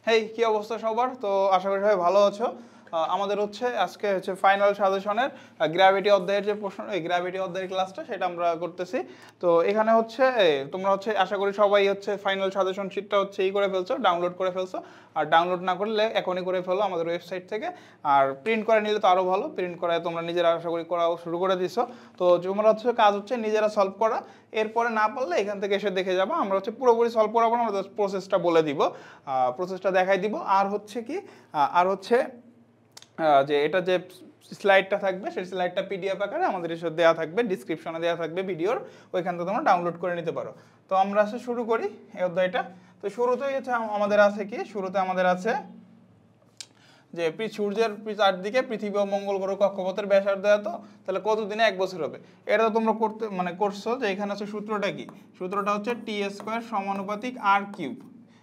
হেই কি অবস্থা সবার? তো আশা করি সবাই ভালো আছো। আমাদের আজকে ফাইনাল সাজেশনের গ্র্যাভিটি অধ্যায়ের যে প্রশ্ন, এই গ্র্যাভিটি অধ্যায়ের ক্লাসটা সেটা আমরা করতেছি। তো এখানে তোমরা আশা করি সবাই ফাইনাল সাজেশন শিটটা করে ফেলছো, ডাউনলোড করে ফেলছো। আর ডাউনলোড না করলে এখনই করে ফেলো আমাদের ওয়েবসাইট থেকে। আর প্রিন্ট করে নিলে তো আরও ভালো, প্রিন্ট করায় তোমরা নিজেরা আশা করি করা শুরু করে দিছো। তো তোমরা কাজ নিজেরা সলভ করা, এরপরে না পারলে এখান থেকে এসে দেখে যাবো। আমরা পুরোপুরি সলভ করাবো না, আমরা প্রসেসটা বলে দিব, প্রসেসটা দেখাই দিব। আর যে এটা যে স্লাইডটা থাকবে সেই স্লাইডটা পিডিএফ আকারে আমাদের এসে দেওয়া থাকবে, ডিসক্রিপশনে দেওয়া থাকবে ভিডিওর, ওইখান থেকে তোমরা ডাউনলোড করে নিতে পারো। তো আমরা শুরু করি এই অধ্যায়টা। তো শুরুতেই আমাদের আছে যে সূর্যের চারদিকে পৃথিবী ও মঙ্গল গ্রহ কক্ষপথের ব্যাসার্ধ এত, তাহলে কতদিনে 1 বছর হবে? এটা তো তোমরা করছো যে এখানে সূত্রটা কি? সূত্রটা হচ্ছে টি স্কোয়ার সমানুপাতিক আর কিউব।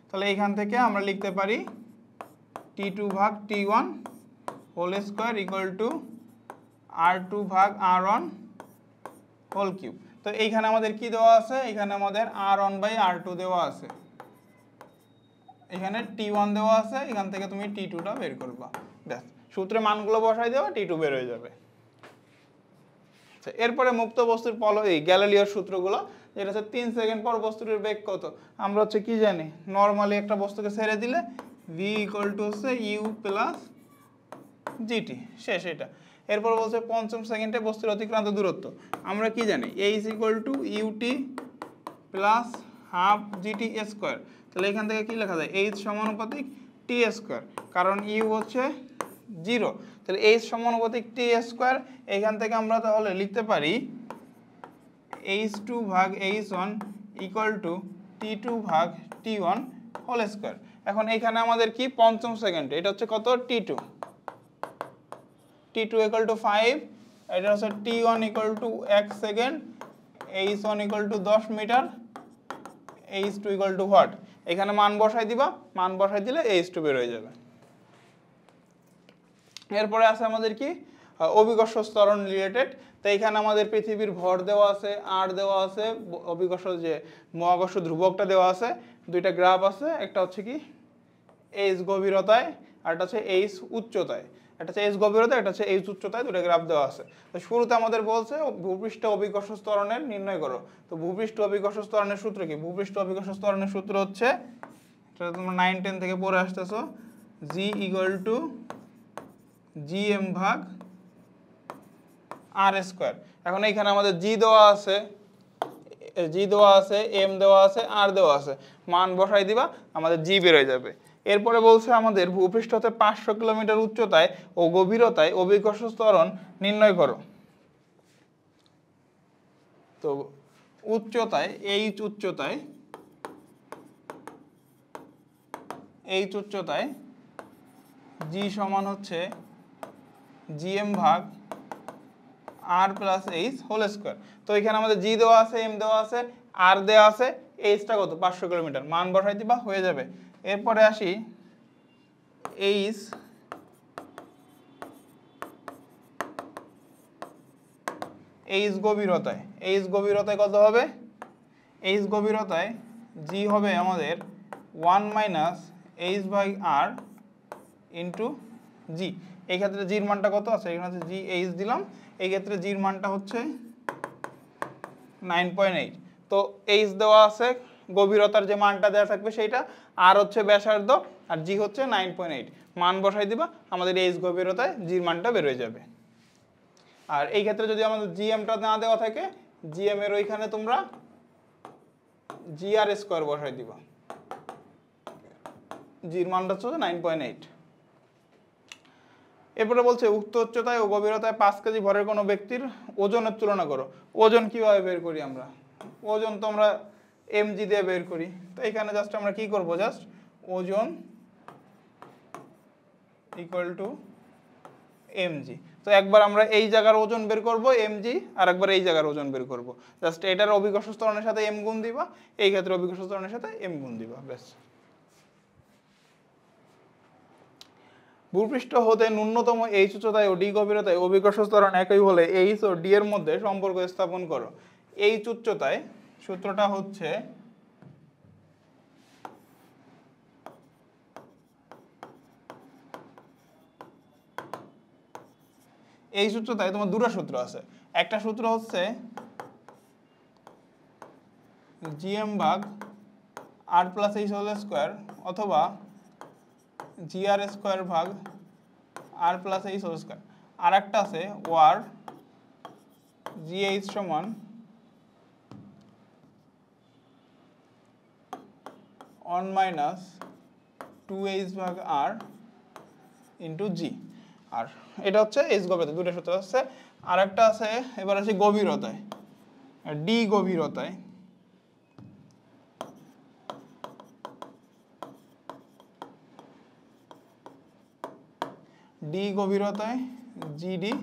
তাহলে এখান থেকে আমরা লিখতে পারি T2 ভাগ T1 whole square equal two R2 ভাগ R1 হোল কিউব। তো এইখানে আমাদের কি দেওয়া আছে? এখানে আমাদের R1 বাই R2 দেওয়া আছে, এখানে T1 দেওয়া আছে, এখান থেকে তুমি T2টা বের করবা। ব্যাস, সূত্রে মানগুলো বসাই দেওয়া, T2 বের হয়ে যাবে। এরপরে মুক্ত বস্তুর গ্যালিলিওর সূত্রগুলো, যেটা 3 সেকেন্ড পর বস্তুর বেগ কত। আমরা কি জানি? নর্মালি একটা বস্তুকে ছেড়ে দিলে v equal to u plus GT, শেষ এটা। এরপর বলছে 5 সেকেন্ডে বস্তুর অতিক্রান্ত দূরত্ব, আমরা কি জানি? h equal to UT plus half GT square. তাহলে এখান থেকে কি লেখা যায়? h সমানুপাতিক টি স্কোয়ার, কারণ ইউ 0, তাহলে h সমানুপাতিক টি স্কোয়ার। এখান থেকে আমরা তাহলে লিখতে পারি h2 ভাগ h1 ইকুয়াল টু t2 ভাগ t1 হোল স্কোয়ার। এখন এখানে আমাদের কি 5 সেকেন্ড, এটা কত? t2 ইকুয়াল টু 5, এটা t1 equal to 1 second, h1 equal to 10 metre, h2 equal to what? এখানে মান বসাই দিবা, মান বসাই দিলে h2 বের হয়ে যাবে। এরপরে আছে আমাদের কি অভিকর্ষ ত্বরণ রিলেটেড। তো এখানে আমাদের পৃথিবীর ভর দেওয়া আছে, আর দেওয়া আছে, অভিকর্ষ যে মহাকর্ষ ধ্রুবকটা দেওয়া আছে, দুইটা গ্রাফ আছে, একটা কি এইচ গভীরতায় আর একটা এইচ উচ্চতায়, একটা এইচ গভীরতায়, একটা এইচ উচ্চতায়, দুটো গ্রাফ দেওয়া আছে। তো শুরুতে আমাদের বলছে ভূপৃষ্ঠ অভিকর্ষ ত্বরণের নির্ণয় করো। তো ভূপৃষ্ঠ অভিকর্ষ ত্বরণের সূত্র কি? ভূপৃষ্ঠ অভিকর্ষ ত্বরণের সূত্র এটা তোমরা 9-10 থেকে পড়ে আসতেছো, g ইকুয়াল টু জিএম ভাগ আর স্কোয়ার। এখন এইখানে আমাদের জি দেওয়া আছে, এম দেওয়া আছে, আর দেওয়া আছে, মান বসাই দিবা, আমাদের জি বের হয়ে যাবে। এরপরে বলছে আমাদের ভূপৃষ্ঠ হতে 500 কিলোমিটার উচ্চতায় ও গভীরতায় অভিকর্ষ ত্বরণ নির্ণয় করো। তো উচ্চতায় এইচ উচ্চতায় জি সমান জিএম ভাগ আর প্লাস এইচ হোল স্কোয়ার। তো এখানে আমাদের জি দেওয়া আছে, এম দেওয়া আছে, আর দেওয়া আছে, এইচটা কত? 500 কিলোমিটার, মান বসাই দিবা, হয়ে যাবে। এরপরে আসি এইচ গভীরতায় কত হবে? এইচ গভীরতায় জি হবে আমাদের 1 minus H by R into G. এই ক্ষেত্রে জির মানটা কত আছে? এখানে জি এইচ দিলাম, এই ক্ষেত্রে জির মানটা 9.8। তো এইচ দেওয়া আছে, গভীরতার যে মানটা দেওয়া থাকবে সেইটা, আর ব্যাসার্ধ, আর জি 9.8, মান বসাই দিবা, আমাদের এইচ গভীরতায় জির মানটা বের হয়ে যাবে। আর এই ক্ষেত্রে যদি আমাদের জিএমটা না দেওয়া থাকে, জিএম এর ওইখানে তোমরা জি আর স্কোয়ার বসাই দিবা, জির মানটা 9.8। এরপরে বলছে উক্ত উচ্চতায় ও গভীরতায় 5 কেজি ভরের কোনো ব্যক্তির ওজনের তুলনা করো। ওজন কিভাবে বের করি আমরা? ওজন তো আমরা এমজি দিয়ে বের করি। তো এখানে জাস্ট আমরা কি করব? জাস্ট ওজন ইকুয়াল টু এমজি। তো একবার আমরা এই জায়গার ওজন বের করব এমজি, আর একবার এই জায়গার ওজন বের করব। জাস্ট এটার অভিকর্ষ ত্বরণের সাথে এম গুণ দিবা, এই ক্ষেত্রে অভিকর্ষ ত্বরণের সাথে এম গুণ দিবা, ব্যাস। ভূপৃষ্ঠ হতে ন্যূনতম এইচ উচ্চতায় ও ডি গভীরতায় অভিকর্ষ ত্বরণ একই হলে এইচ ও ডি এর মধ্যে সম্পর্ক স্থাপন করো। এইচ উচ্চতায় সূত্রটা এই সূত্রটায় তোমার দুটো সূত্র আছে, একটা সূত্র হচ্ছে জিএম ভাগ আর প্লাস এইচ হোল স্কোয়ার অথবা জিআর স্কোয়ার ভাগ আর প্লাস এইচ হোল স্কোয়ার, আর একটা আছে ওয়ার জিএইচ সমান 1 মাইনাস 2h ভাগ আর ইন্টু জি। আর এটা হচ্ছে এইচ গভীরতা, দুটো সূত্র আছে। আর একটা আছে এবার আছে গভীরতায়, ডি গভীরতায় ডি গভীরতায় জিডি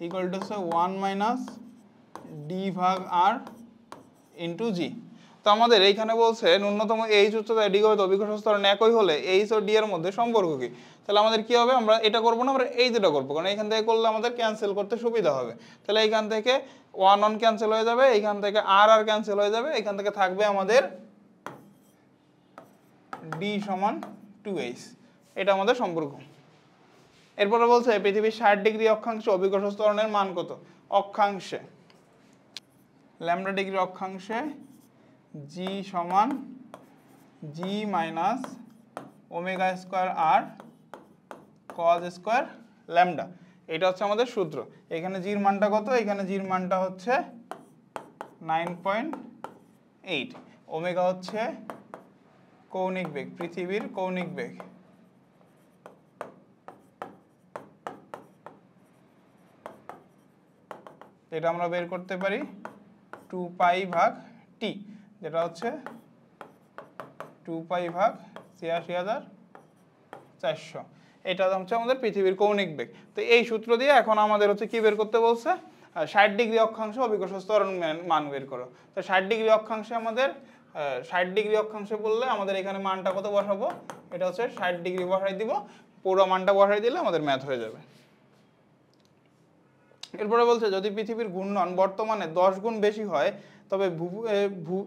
ইকুয়াল টু হচ্ছে 1 মাইনাস ডি ভাগ আর ইন্টু জি। তো আমাদের এইখানে বলছে ন্যূনতম এইচ উচ্চতায় ডি গভীরতা অভিকর্ষ ত্বরণ একই হলে এইচ ও ডি এর মধ্যে সম্পর্ক কি। তাহলে আমাদের কি হবে, আমরা এটা করবো না, আমরা এই যেটা করবো, কারণ এখান থেকে করলে আমাদের ক্যান্সেল করতে সুবিধা হবে। তাহলে এইখান থেকে 1 ক্যান্সেল হয়ে যাবে, এইখান থেকে আর ক্যান্সেল হয়ে যাবে, এখান থেকে থাকবে আমাদের ডি সমান 2h, এটা আমাদের সম্পর্ক। এরপরে বলছে পৃথিবীর 60 ডিগ্রি অক্ষাংশে অভিকর্ষ ত্বরণের মান কত। অক্ষাংশে ল্যামডা ডিগ্রি অক্ষাংশে জি সমান জি মাইনাস ওমেগা স্কোয়ার আর কজ স্কোয়ার ল্যামডা, এটা হচ্ছে আমাদের সূত্র। এখানে জির মানটা কত, এখানে জির মানটা হচ্ছে 9.8, ওমেগা হচ্ছে কৌণিক বেগ, পৃথিবীর কৌণিক বেগ, এটা আমরা বের করতে পারি 2 পাই ভাগ টি, যেটা হচ্ছে 2 পাই ভাগ ৮৬,৪০০, এটা হচ্ছে আমাদের পৃথিবীর কৌণিক বেগ। তো এই সূত্র দিয়ে এখন আমাদের হচ্ছে কি বের করতে বলছে, 60 ডিগ্রি অক্ষাংশ অভিকর্ষ ত্বরণ মান বের করো। তো 60 ডিগ্রি অক্ষাংশে আমাদের 60 ডিগ্রি অক্ষাংশে বললে আমাদের এখানে মানটা কত বসাবো, এটা হচ্ছে 60 ডিগ্রি বসাই দিব, পুরো মানটা বসাই দিলে আমাদের ম্যাথ হয়ে যাবে। এরপরে বলছে যদি পৃথিবীর ঘূর্ণন বর্তমানে 10 গুণ বেশি হয় তবে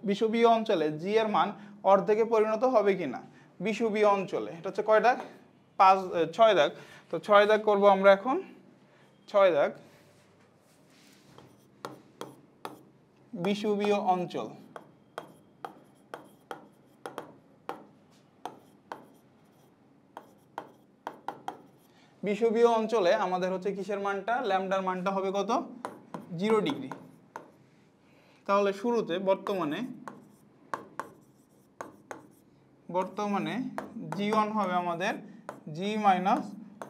বিষুবীয় অঞ্চলে জি এর মান অর্ধেকে পরিণত হবে কিনা। বিষুবীয় অঞ্চলে এটা হচ্ছে কয় দাগ, 6 দাগ। তো 6 দাগ করবো আমরা এখন, 6 দাগ বিষুবীয় অঞ্চল। বিষুবীয় অঞ্চলে আমাদের হচ্ছে কিসের মানটা, ল্যামডার মানটা হবে কত, 0 ডিগ্রি। তাহলে শুরুতে বর্তমানে জি1 হবে আমাদের জি মাইনাস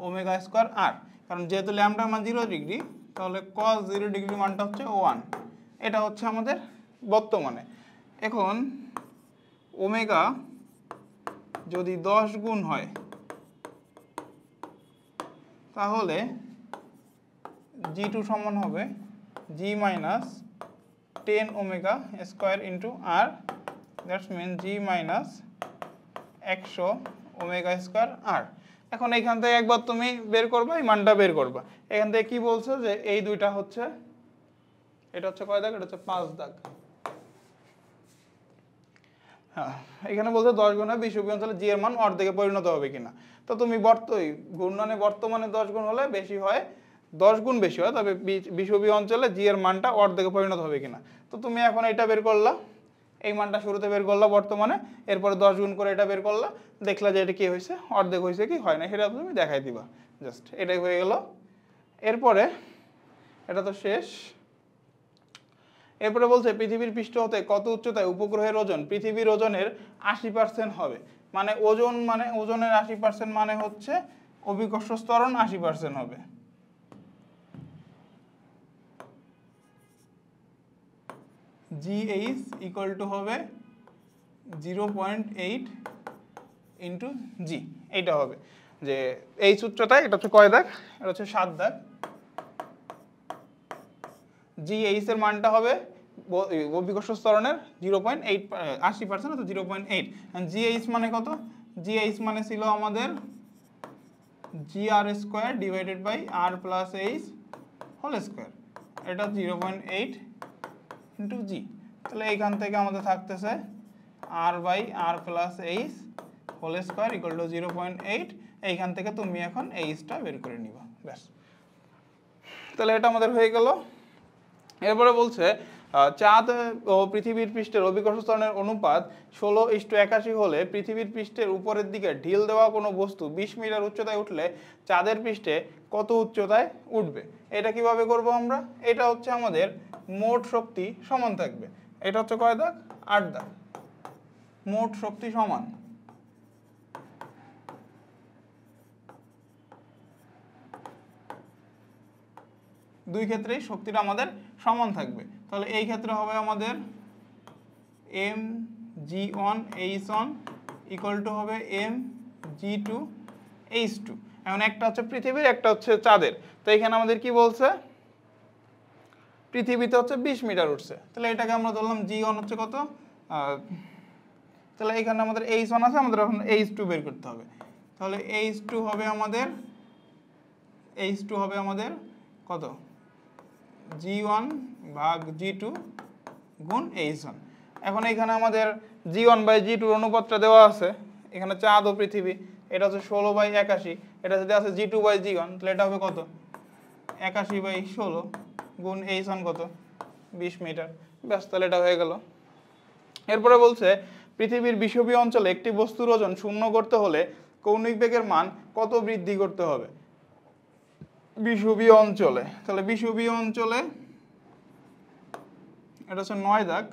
ওমেগা স্কোয়ার আর, কারণ যেহেতু ল্যামডার মান 0 ডিগ্রি তাহলে কস 0 ডিগ্রি মানটা হচ্ছে 1, এটা হচ্ছে আমাদের বর্তমানে। এখন ওমেগা যদি 10 গুণ হয় তাহলে জি2 সমান হবে G minus 10 omega square into R, that's mean G minus 100 omega square R. এখন এইখান থেকে একবার তুমি বের করবা, এই মানটা বের করবা। এখান থেকে কি বলছে যে এই দুইটা হচ্ছে, এটা হচ্ছে কয় দাগ, এটা হচ্ছে 5 দাগ। হ্যাঁ, এখানে বলছে 10 গুণ হয় বিষুবীয় অঞ্চলে জি এর মান অর্ধেকে পরিণত হবে কিনা। তো তুমি ঘূর্ণনে বর্তমানে 10 গুণ হলে বেশি হয়, 10 গুণ বেশি হয়, তবে বিষুবীয় অঞ্চলে জি এর মানটা অর্ধেকে পরিণত হবে কিনা। তো তুমি এখন এটা বের করলা, এই মানটা শুরুতে বের করলা বর্তমানে, এরপরে 10 গুণ করে এটা বের করলা, দেখলা যে এটা কি হয়েছে, অর্ধেক হয়েছে কি হয় না, সেটা তুমি দেখাই দিবা, জাস্ট এটাই হয়ে গেল। এরপরে এটা তো শেষ। এরপরে বলছে পৃথিবীর পৃষ্ঠ হতে কত উচ্চতায় উপগ্রহের ওজন পৃথিবীর ওজনের 80% হবে। মানে ওজনের 80% মানে হচ্ছে অভিকর্ষ ত্বরণ 80% হবে। GH ইকুয়াল টু হবে 0.8 ইন্টু জি, এইটা হবে যে এই সূত্রটায়, এটা হচ্ছে কয় দাগ, এটা হচ্ছে 7 দাগ। GH এর মানটা হবে অভিকর্ষ ত্বরণের 0.8 80% অর্থাৎ 0.8। GH মানে কত, GH মানে ছিল আমাদের GR square divided by R plus H whole square, এটা 0.8 ইন্টু জি। তাহলে এইখান থেকে আমাদের থাকতেছে R by R plus H whole square equal to 0.8। এইখান থেকে তুমি এখন এইচটা বের করে নিবা, ব্যাস। তাহলে এটা আমাদের হয়ে গেল। এরপরে বলছে চাঁদ ও পৃথিবীর পৃষ্ঠের অভিকর্ষ ত্বরণের অনুপাত 16:81 হলে পৃথিবীর পৃষ্ঠের উপরের দিকে ঢিল দেওয়া কোনো বস্তু 20 মিটার উচ্চতায় উঠলে চাঁদের পৃষ্ঠে কত উচ্চতায় উঠবে। এটা কিভাবে করব আমরা? এটা হচ্ছে আমাদের মোট শক্তি সমান থাকবে, এটা হচ্ছে কয় দাগ? 8 দাগ। মোট শক্তি সমান দুই ক্ষেত্রেই শক্তিটা আমাদের সমান থাকবে। তাহলে এই ক্ষেত্রে হবে আমাদের mg1h1 ইকুয়াল টু হবে mg2h2। এখন একটা হচ্ছে পৃথিবীর, একটা হচ্ছে চাঁদের। তো এখানে আমাদের কি বলছে? পৃথিবীতে হচ্ছে 20 মিটার উঠছে, তাহলে এটাকে আমরা ধরলাম g1 হচ্ছে কত, তাহলে এখানে আমাদের h1 আছে, আমাদের এখন h2 বের করতে হবে। তাহলে h2 হবে আমাদের কত? g1 ভাগ g2 গুণ h1। এখন এখানে আমাদের g1/g2 অনুপাতটা দেওয়া আছে, এখানে চাঁদ ও পৃথিবী, এটা হচ্ছে 16/81, এটা যদি আছে g2/g1, তাহলে এটা হবে কত? 81/16 গুণ h1 কত? 20 মিটার। ব্যাস, তাহলে এটা হয়ে গেল। এরপরে বলছে পৃথিবীর বিষুবীয় অঞ্চলে একটি বস্তুর ওজন শূন্য করতে হলে কৌণিক বেগের মান কত বৃদ্ধি করতে হবে? বিষুবীয় অঞ্চলে, তাহলে বিষুবীয় অঞ্চলে এটা হচ্ছে 9 দাগ।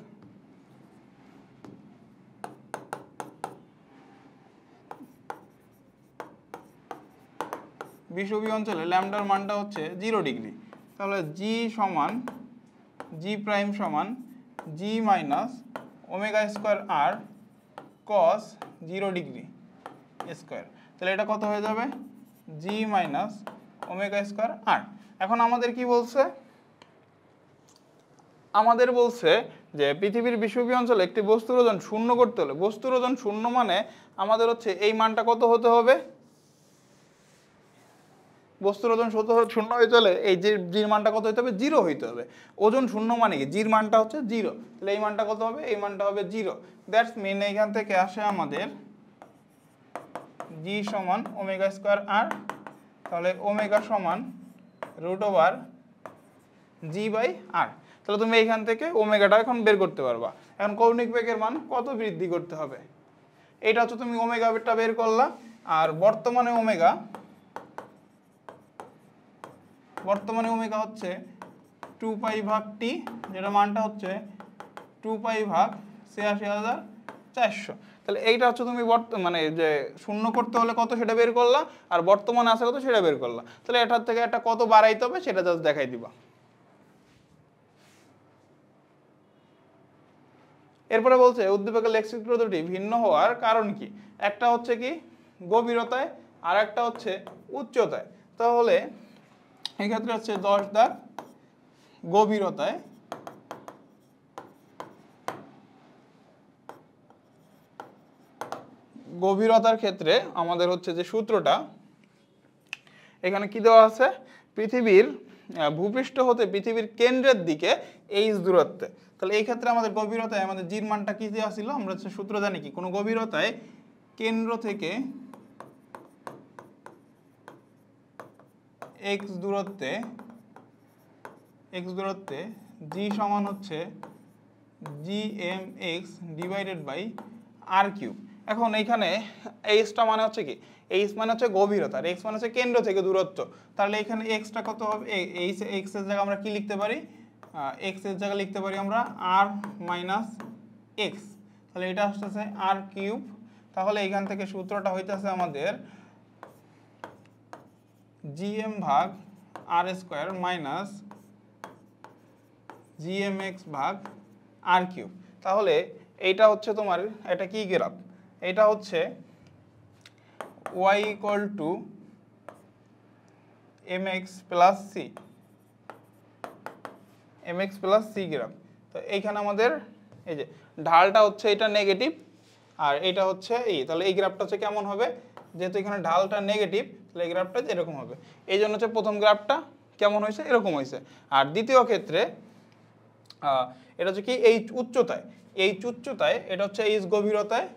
বিষুবীয় অঞ্চলে ল্যামডার মানটা হচ্ছে 0 ডিগ্রি। তাহলে জি প্রাইম সমান জি মাইনাস ওমেগা স্কোয়ার আর কস 0 ডিগ্রি স্কোয়ার। তাহলে এটা কত হয়ে যাবে? জি মাইনাস ওমেগা স্কোয়ার আর। এখন আমাদের কি বলছে? আমাদের বলছে যে পৃথিবীর বিষুবীয় অঞ্চলে একটি বস্তুর ওজন শূন্য করতে হলে, বস্তুর ওজন শূন্য মানে আমাদের হচ্ছে এই মানটা কত হতে হবে? বস্তুর ওজন শূন্য হয়ে চলে এই জির মানটা কত হইতে হবে? 0 হইতে হবে। ওজন শূন্য মানে কি? জির মানটা হচ্ছে 0, তাহলে এই মানটা কত হবে? এই মানটা হবে 0। দ্যাটস মিন এইখান থেকে আসে আমাদের জি সমান ওমেগা স্কোয়ার আর, তাহলে ওমেগা সমান √/g/r। তাহলে তুমি এইখান থেকে ওমেগাটা এখন বের করতে পারবা। এখন কৌণিক বেগের মান কত বৃদ্ধি করতে হবে, এটা হচ্ছে তুমি ওমেগাটা বের করলা। আর বর্তমানে ওমেগা হচ্ছে 2π/t, যেটা মানটা হচ্ছে 2π/86400। তাহলে এইটা হচ্ছে তুমি মানে যে শূন্য করতে হলে কত সেটা বের করলা, আর বর্তমানে আছে কত সেটা বের করলা। তাহলে এটার থেকে একটা কত বাড়াইতে হবে সেটা জাস্ট দেখাই দিবা। এরপরে বলছে উদ্দীপকের লেখচিত্র দুটি ভিন্ন হওয়ার কারণ কি? একটা হচ্ছে কি গভীরতায়, আর একটা হচ্ছে উচ্চতায়। তাহলে এই ক্ষেত্রে হচ্ছে 10 দাগ গভীরতায়। গভীরতার ক্ষেত্রে আমাদের হচ্ছে যে সূত্রটা এখানে কি দেওয়া আছে? পৃথিবীর ভূপৃষ্ঠ হতে পৃথিবীর কেন্দ্রের দিকে h দূরত্বে। তাহলে এই ক্ষেত্রে আমাদের গভীরতায় আমাদের জির মানটা কি দেওয়া ছিল? আমরা হচ্ছে সূত্র জানি কি, কোনো গভীরতায় কেন্দ্র থেকে x দূরত্বে জি সমান হচ্ছে gmx ডিভাইডেড বাই r³। এখন এইখানে এইচটা মানে হচ্ছে কি? এইচ মানে হচ্ছে গভীরতা, আর এক্স মানে হচ্ছে কেন্দ্র থেকে দূরত্ব। তাহলে এখানে এক্সটা কত হবে? এক্স এর জায়গায় আমরা কি লিখতে পারি? এক্স এর জায়গায় লিখতে পারি আমরা r - x। তাহলে এটা আসতেছে r³। তাহলে এখান থেকে সূত্রটা হইতেছে আমাদের gm ভাগ r² মাইনাস gmx ভাগ r³। তাহলে এইটা হচ্ছে তোমার, এটা কি গ্রাফ? এটা হচ্ছে y equal to mx plus c, mx plus c graph. তো এইখানে আমাদের এই যে ঢালটা হচ্ছে এটা নেগেটিভ, আর এটা হচ্ছে এই, তাহলে এই গ্রাফটা হচ্ছে কেমন হবে? যেহেতু এখানে ঢালটা নেগেটিভ, তাহলে এই গ্রাফটা এরকম হবে। এই জন্য হচ্ছে প্রথম গ্রাফটা কেমন হয়েছে? এরকম হয়েছে। আর দ্বিতীয় ক্ষেত্রে এটা হচ্ছে কি এইচ উচ্চতায়, এটা হচ্ছে এইচ গভীরতায়,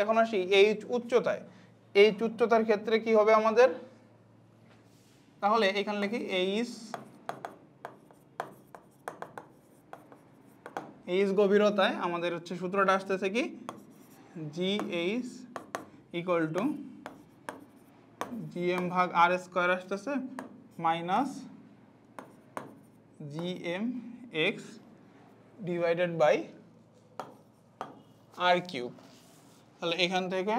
এখন আসি এইচ উচ্চতায়। এইচ উচ্চতার ক্ষেত্রে কি হবে আমাদের? তাহলে এখানে লিখি এইচ গভীরতায় আমাদের হচ্ছে সূত্রটা আসতেছে কি GH ইকুয়াল টু GM ভাগ R স্কয়ার আসতেছে minus GMX divided by R cube. তাহলে এখান থেকে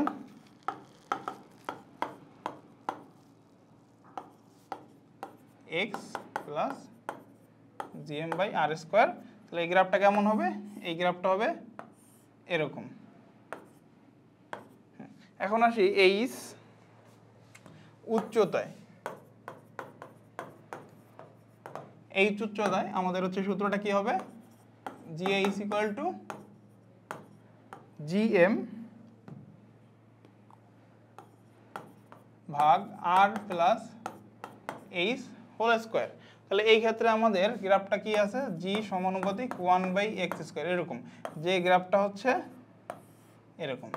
x plus GM by R square. তাহলে এই গ্রাফটা কেমন হবে? এই গ্রাফটা হবে এরকম। এখন আসি এইচ উচ্চতায়। এইচ উচ্চতায় আমাদের হচ্ছে সূত্রটা কি হবে? GH ইকুয়াল টু GM ভাগ R plus H whole square. তাহলে এই ক্ষেত্রে আমাদের গ্রাফটা কি আছে? G সমানুপাতিক 1/x স্কোয়ার, এরকম যে গ্রাফটা হচ্ছে এরকম।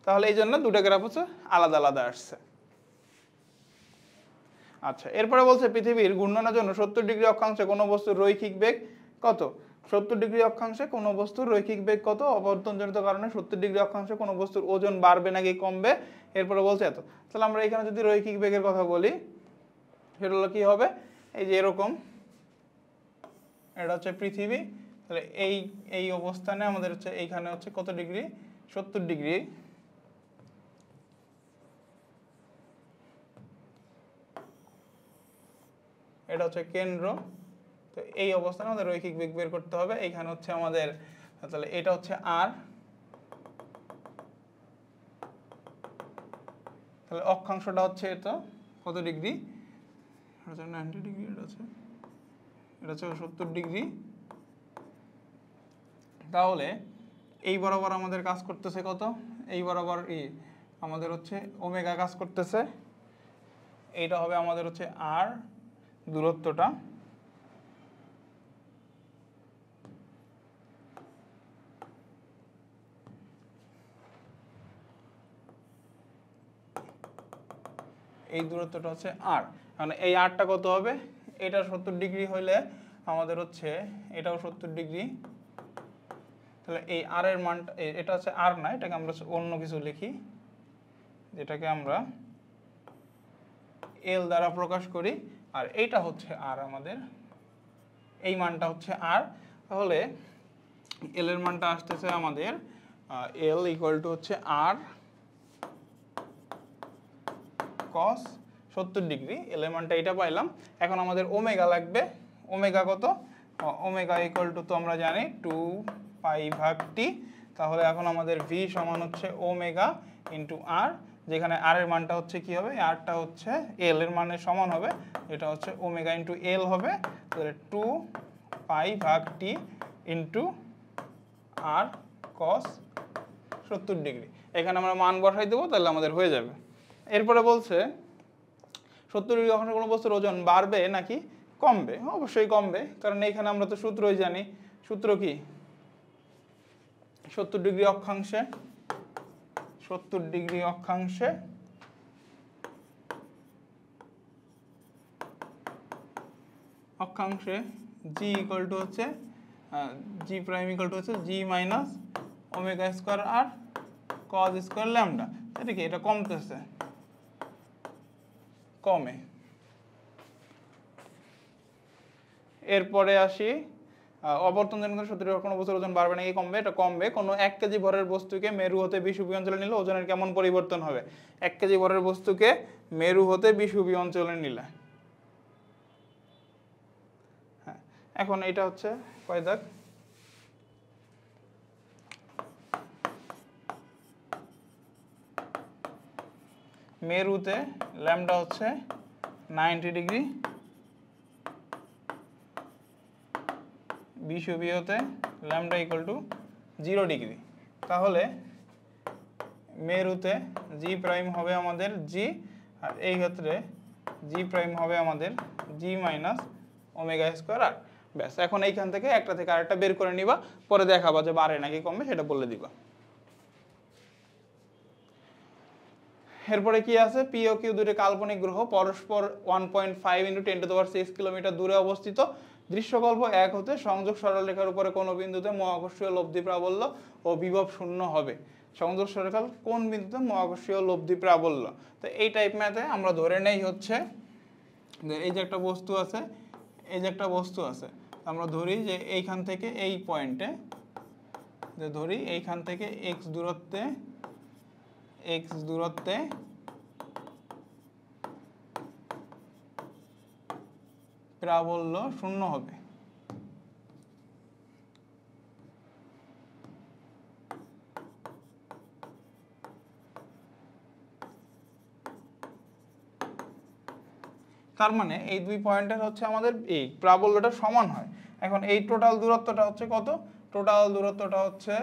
তাহলে এই জন্য দুটো গ্রাফ হচ্ছে আলাদা আলাদা আসছে। আচ্ছা, এরপরে বলছে পৃথিবীর ঘূর্ণনের জন্য 70 ডিগ্রি অক্ষাংশে কোনো বস্তুর রৈখিক বেগ কত? 70 ডিগ্রি অক্ষাংশে কোনো বস্তুর রৈখিক বেগ কত? অপবর্তনজনিত কারণে 70 ডিগ্রি অক্ষাংশে কোনো বস্তুর ওজন বাড়বে নাকি কমবে? এরপরে বলছে এত। তাহলে আমরা এখানে যদি রৈখিক বেগের কথা বলি, সেটা হলো কি হবে? এই যে এরকম, এটা হচ্ছে পৃথিবী। তাহলে এই অবস্থানে আমাদের হচ্ছে এইখানে হচ্ছে কত ডিগ্রি? 70 ডিগ্রি। এটা হচ্ছে কেন্দ্র। তো এই অবস্থানে আমাদের রৈখিক বেগ বের করতে হবে। এইখানে হচ্ছে আমাদের, তাহলে এটা হচ্ছে আর, তাহলে অক্ষাংশটা হচ্ছে এটা কত ডিগ্রি? এটা হচ্ছে 90 ডিগ্রি, এটা হচ্ছে 70 ডিগ্রি। তাহলে এই বরাবর আমাদের কাজ করতেছে কত? এই বরাবর আমাদের হচ্ছে ওমেগা কাজ করতেছে। এইটা হবে আমাদের হচ্ছে আর দূরত্বটা। এই দূরত্বটা হচ্ছে আর, মানে এই আরটা কত হবে? এটা 70 ডিগ্রি হইলে আমাদের হচ্ছে এটাও 70 ডিগ্রি। তাহলে এই আর এর মানটা, এটা হচ্ছে আর না, এটাকে আমরা অন্য কিছু লিখি, যেটাকে আমরা এল দ্বারা প্রকাশ করি। আর এইটা হচ্ছে আর, আমাদের এই মানটা হচ্ছে আর। তাহলে এল এর মানটা আসতেছে আমাদের এল ইকুয়াল টু হচ্ছে আর কস 70 ডিগ্রি। এল এর মানটা এটা পাইলাম। এখন আমাদের ওমেগা লাগবে। ওমেগা কত? ওমেগা ইকুয়াল টু তো আমরা জানি 2π/t। তাহলে এখন আমাদের ভি সমান হচ্ছে ওমেগা ইন্টু আর, যেখানে আর এর মানটা হচ্ছে কি হবে? আরটা হচ্ছে এল এর মানের সমান হবে, এটা হচ্ছে ওমেগা ইন্টু এল হবে। তাহলে 2π/t ইন্টু আর কস 70 ডিগ্রি। এখানে আমরা মান বসাই দেবো, তাহলে আমাদের হয়ে যাবে। এরপরে বলছে 70 ডিগ্রি অক্ষাংশে কোনো বস্তুর ওজন বাড়বে নাকি কমবে? অবশ্যই কমবে, কারণ এইখানে আমরা তো সূত্রই জানি। সূত্র কি? 70 ডিগ্রি অক্ষাংশে জি ইকুয়াল টু হচ্ছে জি প্রাইম ইকুয়াল টু হচ্ছে জি মাইনাস ওমেগা স্কোয়ার আর কজ স্কোয়ার ল্যামডা। এটা কি? এটা কমতেছে, কমে। এরপরে আসি অবর্তনজনিত 70 ডিগ্রি কোনো বস্তুর ওজন বাড়বে নাকি কমবে? এটা কমবে। কোনো 1 কেজি ভরের বস্তুকে মেরু হতে বিষুবী অঞ্চলে নিলে ওজনের কেমন পরিবর্তন হবে? 1 কেজি ভরের বস্তুকে মেরু হতে বিষুবী অঞ্চলে নিলে, হ্যাঁ। এখন এটা হচ্ছে কয় দাগ? মেরুতে ল্যামডা হচ্ছে 90 ডিগ্রি, বিষুবীয়তে ল্যামডা ইকুয়াল টু 0 ডিগ্রি। তাহলে মেরুতে জি প্রাইম হবে আমাদের জি, আর এই ক্ষেত্রে জি প্রাইম হবে আমাদের জি মাইনাস ওমেগা স্কোয়ার আর। ব্যাস, এখন এইখান থেকে একটা থেকে আরেকটা বের করে নিবা, পরে দেখাবা যে বাড়ে নাকি কমবে, সেটা বলে দিবা। এরপরে কি আছে, পি ও কিউ দুটি কাল্পনিক গ্রহ পরস্পর 1.5 × 10⁶ কিলোমিটার দূরে অবস্থিত। দৃশ্যকল্প 1 হতে সংযোগ সরলরেখার উপরে কোন বিন্দুতে মহাকর্ষীয় লব্ধি প্রাবল্য ও বিভব শূন্য হবে। সংযোগ সরলরেখার কোন বিন্দুতে মহাকর্ষীয় লব্ধি প্রাবল্য। তো এই টাইপ ম্যাথে আমরা ধরে নেই হচ্ছে যে এই যে একটা বস্তু আছে, এই যে একটা বস্তু আছে, আমরা ধরি যে এইখান থেকে এই পয়েন্টে, যে ধরি এইখান থেকে এক্স দূরত্বে প্রাবল্য শূন্য হবে। তার মানে এই দুই পয়েন্টের হচ্ছে আমাদের এই প্রাবল্যটা সমান হয়। এখন এই টোটাল দূরত্বটা হচ্ছে কত, টোটাল দূরত্বটা হচ্ছে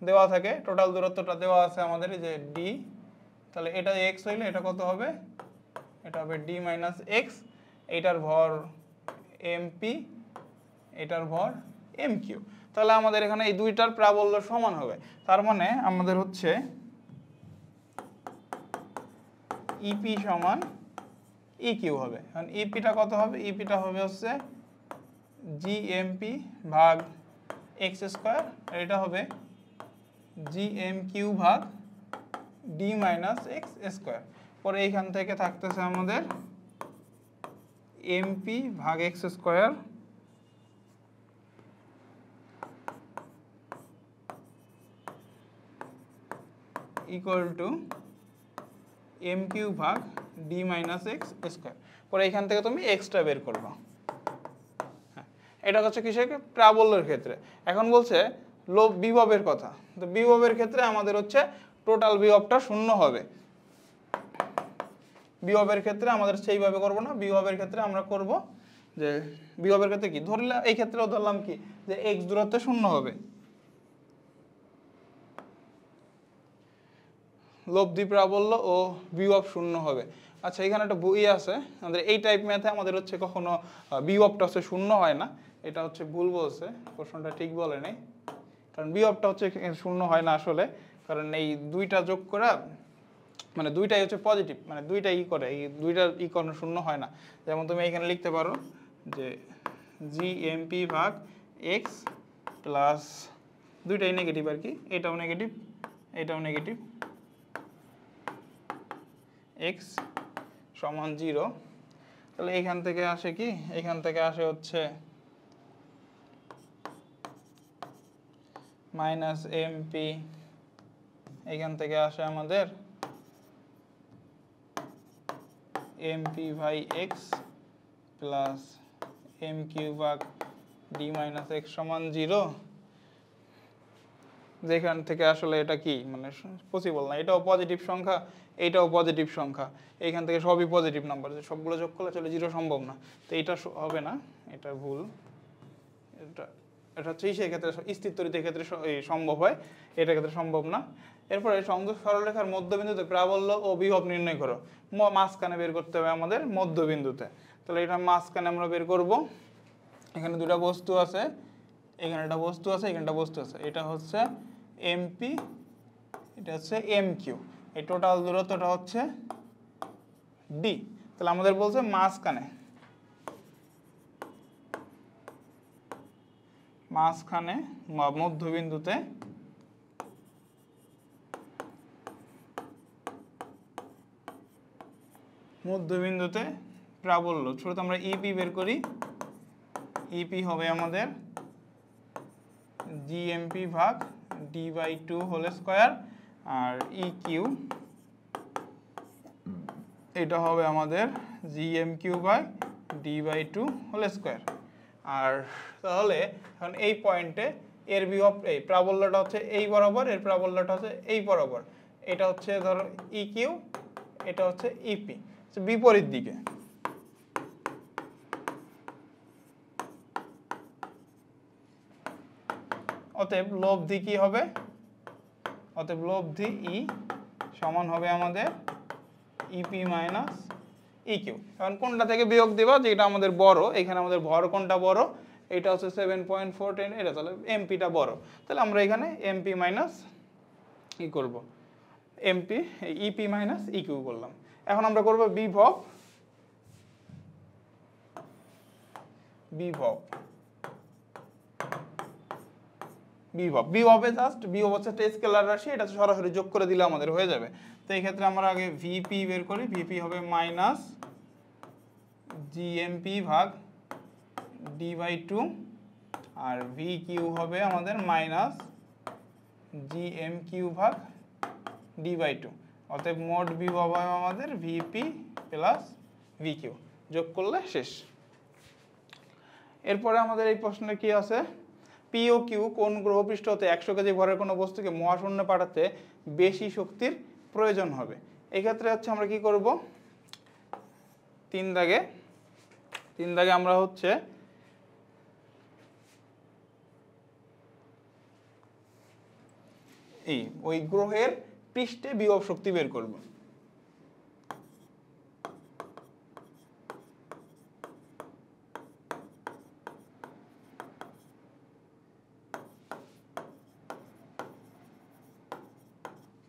দেওয়া থাকে, টোটাল দূরত্বটা দেওয়া আছে আমাদের যে ডি, তাহলে এটা এক্স হইলে এটা কত হবে, এটা হবে ডি মাইনাস এক্স, এইটার ভর এমপি, এটার ভর এম কিউ। তাহলে আমাদের এখানে এই দুইটার প্রাবল্য সমান হবে। তার মানে আমাদের হচ্ছে ইপি সমান ই কিউ হবে। এখন ইপিটা কত হবে, ইপিটা হবে হচ্ছে জি এমপি ভাগ এক্স স্কোয়ার, আর এটা হবে জি এম কিউ ভাগ ডি মাইনাস এক্স স্কোয়ার। পরে এইখান থেকে থাকতেছে আমাদের এমপি ভাগ X square equal to M Q ভাগ ডি মাইনাস এক্স স্কোয়ার। পরে এইখান থেকে তুমি এক্সট্রা বের করবা। হ্যাঁ, এটা হচ্ছে কিসের, প্রাবল্যের ক্ষেত্রে। এখন বলছে বিভবের কথা। তো বিভবের ক্ষেত্রে আমাদের হচ্ছে টোটাল বিভবটা শূন্য হবে। বিভবের ক্ষেত্রে আমাদের সেইভাবে করব না, বিভবের ক্ষেত্রে আমরা করব যে বিভবের ক্ষেত্রে কি ধরলাম, এই ক্ষেত্রেও ধরলাম কি যে এক্স দূরত্বে শূন্য হবে, লব্ধি প্রাবল্য ও বিভব শূন্য হবে। আচ্ছা, এখানে একটা বই আছে আমাদের এই টাইপ ম্যাথে, আমাদের হচ্ছে কখনো বিভবটা হচ্ছে শূন্য হয় না, এটা হচ্ছে ভুল বলছে, প্রশ্নটা ঠিক বলে নাই। কারণ বিভবটা হচ্ছে শূন্য হয় না আসলে, কারণ এই দুইটা যোগ করা মানে দুইটাই হচ্ছে পজিটিভ, মানে দুইটা ই করে, এই দুইটা ই কোনো শূন্য হয় না। যেমন তুমি এখানে লিখতে পারো যে জি এমপি ভাগ এক্স প্লাস দুইটাই নেগেটিভ আর কি, এটাও নেগেটিভ এটাও নেগেটিভ, এক্স সমান 0। তাহলে এইখান থেকে আসে কি, এইখান থেকে আসে হচ্ছে মাইনাস এমপি, এইখান থেকে আসে আমাদের MP by X plus M Q ভাগ ডি মাইনাস এক্স সমান 0। যেখান থেকে আসলে এটা কি মানে পসিবল না, এটাও পজিটিভ সংখ্যা, এইটাও পজিটিভ সংখ্যা, এইখান থেকে সবই পজিটিভ নাম্বার, সবগুলো যোগ করলে চলে 0 সম্ভব না। তো এইটা হবে না, এটা ভুল। এটা হচ্ছে সেই ক্ষেত্রে স্থিরতরিতের ক্ষেত্রে সম্ভব হয়, এটার ক্ষেত্রে সম্ভব না। এরপরে সংযোগ সরলরেখার মধ্যবিন্দুতে প্রাবল্য ও বিভব নির্ণয় করো। মাঝখানে বের করতে হবে আমাদের মধ্যবিন্দুতে। তাহলে এটা মাঝখানে আমরা বের করব। এখানে দুটা বস্তু আছে, এখানে একটা বস্তু আছে, এখানে একটা বস্তু আছে, এটা হচ্ছে এমপি, এটা হচ্ছে এম কিউ, এই টোটাল দূরত্বটা হচ্ছে ডি। তাহলে আমাদের বলছে মাঝখানে মধ্যবিন্দুতে প্রাবল্য। শুরুতে আমরা ইপি বের করি, ইপি হবে আমাদের জিএমপি ভাগ ডি বাই 2 হোল স্কোয়ার, আর ই কিউ এটা হবে আমাদের GM Q by D by 2 whole square. আর তাহলে এখন এই পয়েন্টে এর বিভব, এই প্রাবল্যটা হচ্ছে এই বরাবর, এর প্রাবল্যটা হচ্ছে এই বরাবর, এটা হচ্ছে ধরো ই কিউ, এটা হচ্ছে ইপি, বিপরীত দিকে। অতএব লব্ধি কি হবে, অতএব লব্ধি ই সমান হবে আমাদের ইপি মাইনাস ই কিউ। এখন কোনটা থেকে বিয়োগ দেবা, যেটা আমাদের বড়, এখানে আমাদের ভর কোনটা বড়, এটা হচ্ছে 7.410, এটা তাহলে এমপিটা বড়, তাহলে আমরা এখানে এমপি মাইনাস ই করব, এমপি ইপি মাইনাস ইকিউ করলাম। এখন আমরা করব বিভব বিভব বিভব বিভবে জাস্ট বিভব হচ্ছে একটা স্কেলার রাশি, এটা সরাসরি যোগ করে দিলে আমাদের হয়ে যাবে। তো এই ক্ষেত্রে আমরা আগে ভিপি বের করি, ভিপি হবে মাইনাস জিএমপি ভাগ ডি/2 আর ভি কিউ হবে আমাদের মাইনাস জিএমকিউ ভাগ ডি/2। অতএব মোট বিভব হবে আমাদের ভিপি প্লাস ভিকিউ, যোগ করলে শেষ। এরপরে আমাদের এই প্রশ্নে কি আছে, পি ও কিউ কোন গ্রহপৃষ্ঠ হতে 100 কেজি ভরের কোনো বস্তুকে মহাশূন্যে পাঠাতে বেশি শক্তির প্রয়োজন হবে। এই ক্ষেত্রে হচ্ছে আমরা কি করব, তিন দাগে আমরা হচ্ছে এই ওই গ্রহের পৃষ্ঠে বিভব শক্তি বের করব।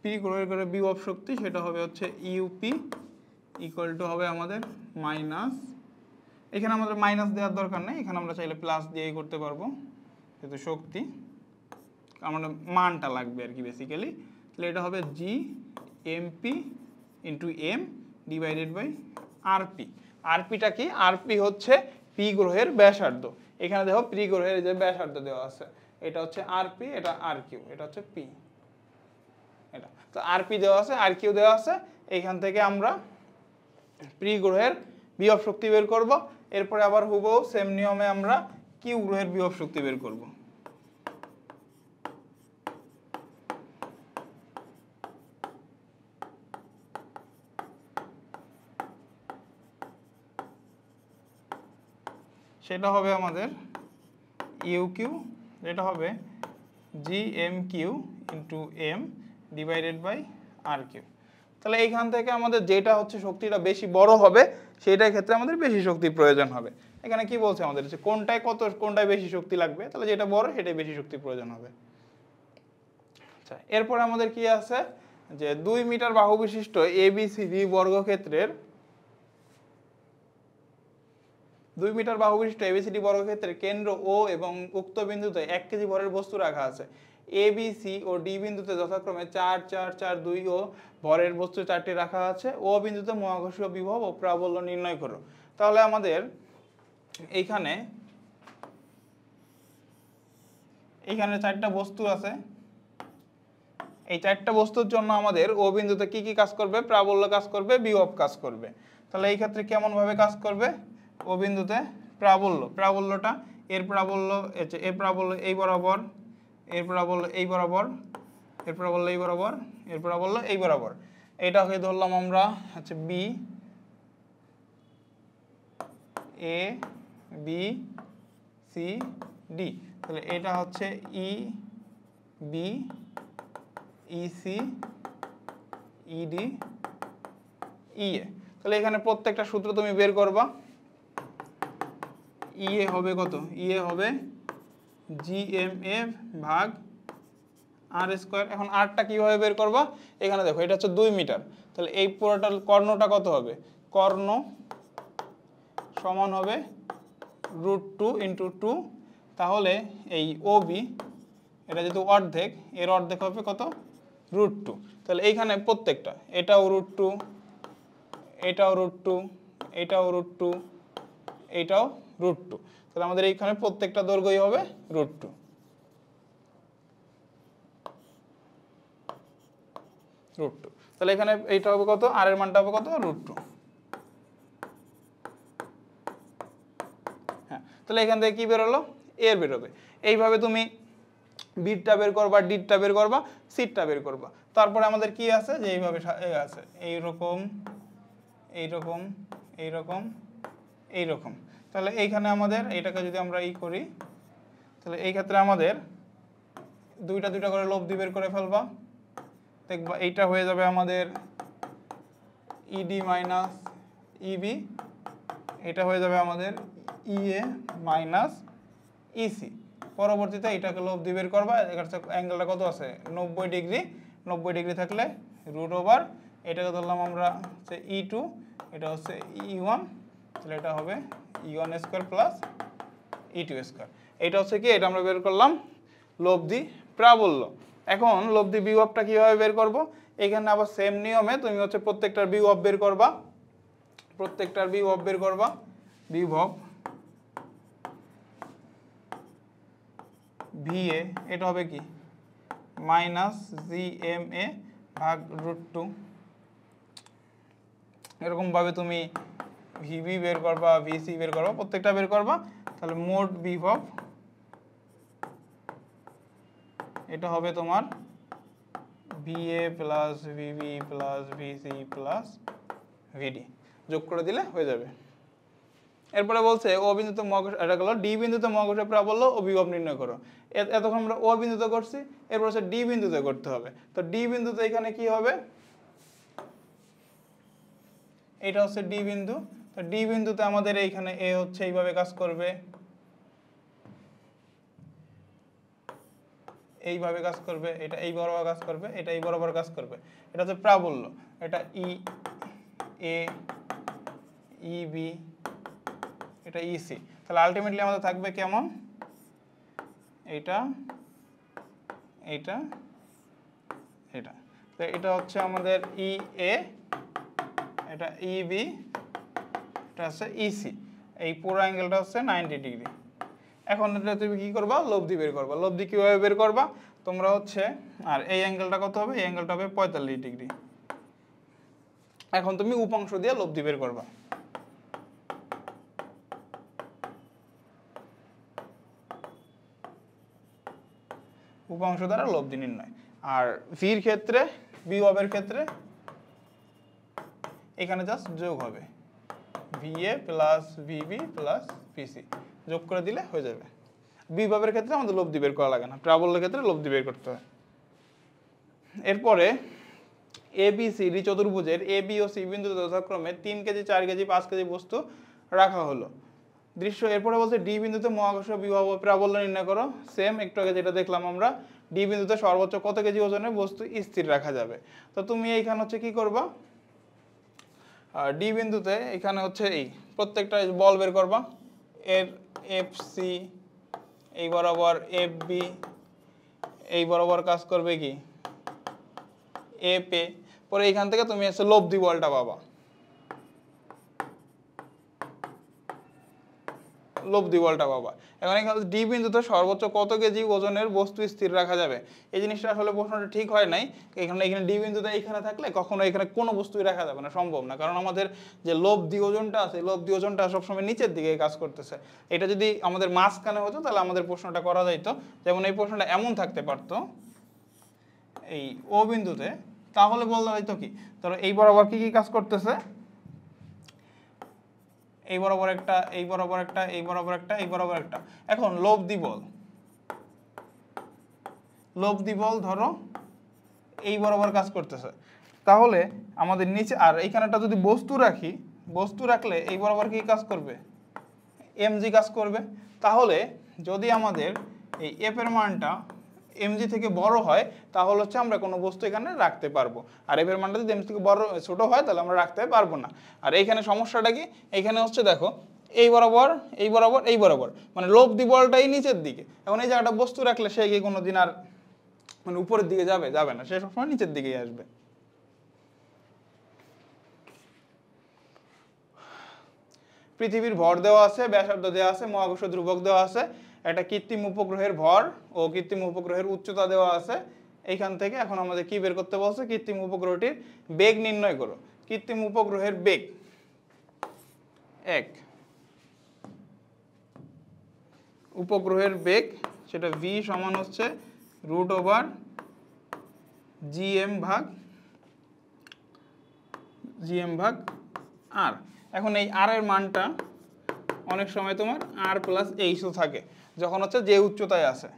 পি গ্রহের করে বিভব শক্তি সেটা হবে হচ্ছে ইউপি ইকুয়াল টু হবে আমাদের মাইনাস, এখানে আমাদের মাইনাস দেওয়ার দরকার নেই, এখানে আমরা চাইলে প্লাস দিয়েই করতে পারবো, যেহেতু শক্তি আমাদের মানটা লাগবে আর কি বেসিক্যালি। তাহলে এটা হবে G MP into M divided by RP. আরপিটা কি, আরপি হচ্ছে পি গ্রহের ব্যাসার্ধ। এখানে দেখো পি গ্রহের যে ব্যাসার্ধ দেওয়া আছে, এটা হচ্ছে আরপি, এটা আর কিউ, এটা হচ্ছে পি, এটা তো আরপি দেওয়া আছে, আর কিউ দেওয়া আছে। এইখান থেকে আমরা পি গ্রহের বিভব শক্তি বের করব। এরপরে আবার হুবহু সেম নিয়মে আমরা কিউ গ্রহের বিভব শক্তি বের করব। সেটা হবে আমাদের ইউ কিউ, এটা হবে G M Q into M divided by R Q. তাহলে এইখান থেকে আমাদের যেটা হচ্ছে শক্তিটা বেশি বড় হবে সেইটার ক্ষেত্রে আমাদের বেশি শক্তির প্রয়োজন হবে। এখানে কি বলছে আমাদের, যে কোনটায় বেশি শক্তি লাগবে, তাহলে যেটা বড় সেটাই বেশি শক্তির প্রয়োজন হবে। আচ্ছা, এরপরে আমাদের কি আছে, যে 2 মিটার বাহু বিশিষ্ট এবিসিডি বর্গক্ষেত্রের 2 মিটার বাহু বিশিষ্ট এবিসিডি বর্গক্ষেত্রের কেন্দ্র ও এবং উক্ত বিন্দুতে 1 কেজি ভরের বস্তু রাখা আছে। A B C O D বিন্দুতে যথাক্রমে 4 4 4 2 ও ভরের বস্তু 4টি রাখা আছে। ও বিন্দুতে মহাকর্ষীয় বিভব ও প্রাবল্য নির্ণয় করো। তাহলে আমাদের এইখানে 4টা বস্তু আছে। এই 4টা বস্তুর জন্য আমাদের ও বিন্দুতে কি কি কাজ করবে, প্রাবল্য কাজ করবে, বিভব কাজ করবে। তাহলে এই ক্ষেত্রে কেমন ভাবে কাজ করবে, ও বিন্দুতে প্রাবল্যটা এর প্রাবল্য এই বরাবর, এর প্রাবল্য এই বরাবর, এর প্রাবল্য এই বরাবর, এর প্রাবল্য এই বরাবর। এটাকে ধরলাম আমরা হচ্ছে B, A B C D. তাহলে এটা হচ্ছে ই বি ইসি ইডি ইএ। তাহলে এখানে প্রত্যেকটা সূত্র তুমি বের করবা। ইএ হবে কত, ইএ হবে জিএমএফ ভাগ আর স্কয়ার। এখন আরটা কিভাবে বের করবা, এখানে দেখো এটা হচ্ছে 2 মিটার, তাহলে এই পুরোটা কর্ণটা কত হবে, কর্ণ সমান হবে √2 × 2। তাহলে এই ওবি এটা যেহেতু অর্ধেক, এর অর্ধেক হবে কত, √2। তাহলে এইখানে প্রত্যেকটা, এটাও √2, এটাও √2, এটাও √2, এটাও √2। তাহলে আমাদের এইখানে প্রত্যেকটা দৈর্ঘ্যই হবে √2। তাহলে এখানে এইটা হবে কত, আর এর মানটা হবে কত, √2। হ্যাঁ, তাহলে এখান থেকে কি বেরোলো, এর বেরোবে। এইভাবে তুমি বিটটা বের করবা, ডিটটা বের করবা, সিটটা বের করবা। তারপরে আমাদের কি আছে, যে এইভাবে আছে এইরকম এইরকম এইরকম এইরকম। তাহলে এইখানে আমাদের এটাকে যদি আমরা করি, তাহলে এই ক্ষেত্রে আমাদের দুইটা দুইটা করে লব্ধি বের করে ফেলবা। দেখবা এইটা হয়ে যাবে আমাদের ইডি মাইনাস ইবি, এটা হয়ে যাবে আমাদের ইএ মাইনাস ইসি। পরবর্তীতে এটাকে লব্ধি বের করবা। এখানে অ্যাঙ্গেলটা কত আছে, 90 ডিগ্রি। 90 ডিগ্রি থাকলে রুট ওভার এটাকে ধরলাম আমরা হচ্ছে E2, এটা হচ্ছে E1, তাহলে এটা হবে E1 square plus E2 square. এটা হচ্ছে কি, এটা আমরা বের করলাম লব্ধি প্রাবল্য। এখন লব্ধি বিভবটা কিভাবে বের করব? এখানে আবার সেম নিয়মে তুমি হচ্ছে প্রত্যেকটার বিভব বের করবা, প্রত্যেকটার বিভব বের করবা। বিভব VA এটা হবে কি মাইনাস GMA ভাগ √2। এরকম ভাবে তুমি VB বের করবা, VC বের করবা, প্রত্যেকটা বের করবা। তাহলে মোট বিভব এটা হবে তোমার VA plus VB plus VC plus VD, যোগ করে দিলে হয়ে যাবে। এরপরে বলছে ও বিন্দুতে মহাকর্ষ, এটা হলো ডি বিন্দুতে মহাকর্ষীয় প্রাবল্য ও বিভব নির্ণয় করো। এতক্ষণ আমরা ও বিন্দুতে করছি, এরপর হচ্ছে ডি বিন্দুতে করতে হবে। তো ডি বিন্দুতে এখানে কি হবে, এটা হচ্ছে ডি বিন্দু। তো ডি বিন্দুতে আমাদের এইখানে এ হচ্ছে এইভাবে কাজ করবে, এইভাবে কাজ করবে, এটা এই বরাবর কাজ করবে, এটা এই বরাবর কাজ করবে। এটা হচ্ছে প্রাবল্য, এটা ই এ ই বি, এটা ইসি। তাহলে আলটিমেটলি আমাদের থাকবে কেমন, এটা এটা এটা। তো এটা হচ্ছে আমাদের ই এ, এটা ই বি, এটা হচ্ছে ইসি। এই পুরো অ্যাঙ্গেলটা হচ্ছে 90 ডিগ্রি। এখন এটা তুমি কি করবা, লব্ধি বের করবা। লব্ধি কিভাবে বের করবা তোমরা হচ্ছে, আর এই অ্যাঙ্গেলটা কত হবে, এই অ্যাঙ্গেলটা হবে 45 ডিগ্রি। এখন তুমি উপাংশ দিয়ে লব্ধি বের করবা। উপাংশ দ্বারা লব্ধি নির্ণয়। আর ভির ক্ষেত্রে, বিভবের ক্ষেত্রে এখানে জাস্ট যোগ হবে, VA plus VB plus VC, যোগ করে দিলে হয়ে যাবে। বিভবের ক্ষেত্রে আমাদের লব্ধি বের করা লাগে না, প্রাবল্যের ক্ষেত্রে লব্ধি বের করতে হয়। এরপরে ABCD চতুর্ভুজের AB ও C বিন্দুতে যথাক্রমে 3 কেজি, 4 কেজি, 5 কেজি বস্তু রাখা হলো। দৃশ্য এরপরে বলছে ডি বিন্দুতে মহাকর্ষীয় বিভব ও প্রাবল্য নির্ণয় করো। সেম একটু আগে যেটা দেখলাম আমরা, ডি বিন্দুতে সর্বোচ্চ কত কেজি ওজনের বস্তু স্থির রাখা যাবে। তো তুমি এইখানে হচ্ছে কি করবা, ডি বিন্দুতে এখানে হচ্ছে এই প্রত্যেকটা বল বের করবা। এর FC এই বরাবর, FB এই বরাবর কাজ করবে কি FA। পরে এইখান থেকে তুমি হচ্ছে লব্ধি বলটা পাবা, লব্ধি বলটা পাবা। এখন এখানে ডি বিন্দুতে সর্বোচ্চ কত কেজি ওজনের বস্তু স্থির রাখা যাবে, এই জিনিসটা আসলে প্রশ্নটা ঠিক হয় নাই। এখানে ডি বিন্দুতে এখানে থাকলে কখনো এখানে কোনো বস্তুই রাখা যাবে না, সম্ভব না। কারণ আমাদের যে লব্ধি ওজনটা আছে, লব্ধি ওজনটা সবসময় নিচের দিকে কাজ করতেছে। এটা যদি আমাদের মাঝখানে হতো তাহলে আমাদের প্রশ্নটা করা যাইতো। যেমন এই প্রশ্নটা এমন থাকতে পারতো এই ও বিন্দুতে, তাহলে বলা যাইতো কি, ধরো এই বরাবর কি কি কাজ করতেছে, এই বরাবর একটা, এই বরাবর একটা, এই বরাবর একটা, এই বরাবর একটা। এখন লব্ধি বল, লব্ধি বল ধরো এই বরাবর কাজ করতেছে, তাহলে আমাদের নিচে আর এইখানেটা যদি বস্তু রাখি, বস্তু রাখলে এই বরাবর কি কাজ করবে, mg কাজ করবে। তাহলে যদি আমাদের এই f এর মানটা mg থেকে বড় হয় তাহলে হচ্ছে আমরা কোনো বস্তু এখানে রাখতে পারবো, আর f এর মানটা যদি mg থেকে বড় ছোট হয় তাহলে আমরা রাখতে পারবো না। আর এইখানে সমস্যাটা কি, এইখানে হচ্ছে দেখো এই বরাবর, এই বরাবর, এই বরাবর, মানে লব্ধি বলটাই নিচের দিকে। এখন এই জায়গাটা বস্তু রাখলে সে কি কোনোদিন আর মানে উপরের দিকে যাবে, যাবে না, সে সবসময় নিচের দিকেই আসবে। পৃথিবীর ভর দেওয়া আছে, ব্যাসার্ধ দেওয়া আছে, মহাকর্ষ ধ্রুবক দেওয়া আছে, একটা কৃত্রিম উপগ্রহের ভর ও কৃত্রিম উপগ্রহের উচ্চতা দেওয়া আছে। এইখান থেকে এখন আমাদের কি বের করতে বলছে, কৃত্রিম উপগ্রহটির বেগ নির্ণয় করো। কৃত্রিম উপগ্রহের বেগ 1, উপগ্রহের বেগ সেটা v সমান হচ্ছে √/gm ভাগ r। এখন এই r এর মানটা অনেক সময় তোমার r প্লাস h থাকে যখন হচ্ছে যে উচ্চতায় আছে।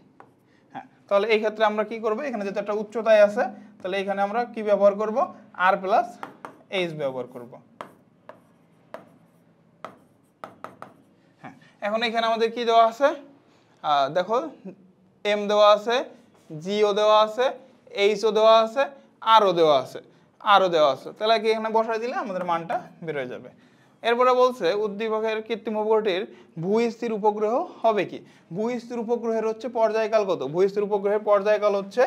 হ্যাঁ, তাহলে এই ক্ষেত্রে আমরা কি করব, এখানে যেটা একটা উচ্চতায় আছে তাহলে এখানে আমরা কি ব্যবহার করব, r প্লাস h ব্যবহার করব। হ্যাঁ, এখন এখানে আমাদের কি দেওয়া আছে, দেখো m দেওয়া আছে, g ও দেওয়া আছে, h ও দেওয়া আছে, r ও দেওয়া আছে। আরও দেওয়া আছে, তাহলে কি এখানে বসাই দিলে আমাদের মানটা বের হয়ে যাবে। এরপরে বলছে উদ্দীপকের কৃত্রিম উপগ্রহটির ভূস্থির উপগ্রহ হবে কি? ভূস্থির উপগ্রহের হচ্ছে পর্যায়কাল কত? ভূস্থির উপগ্রহের পর্যায়কাল হচ্ছে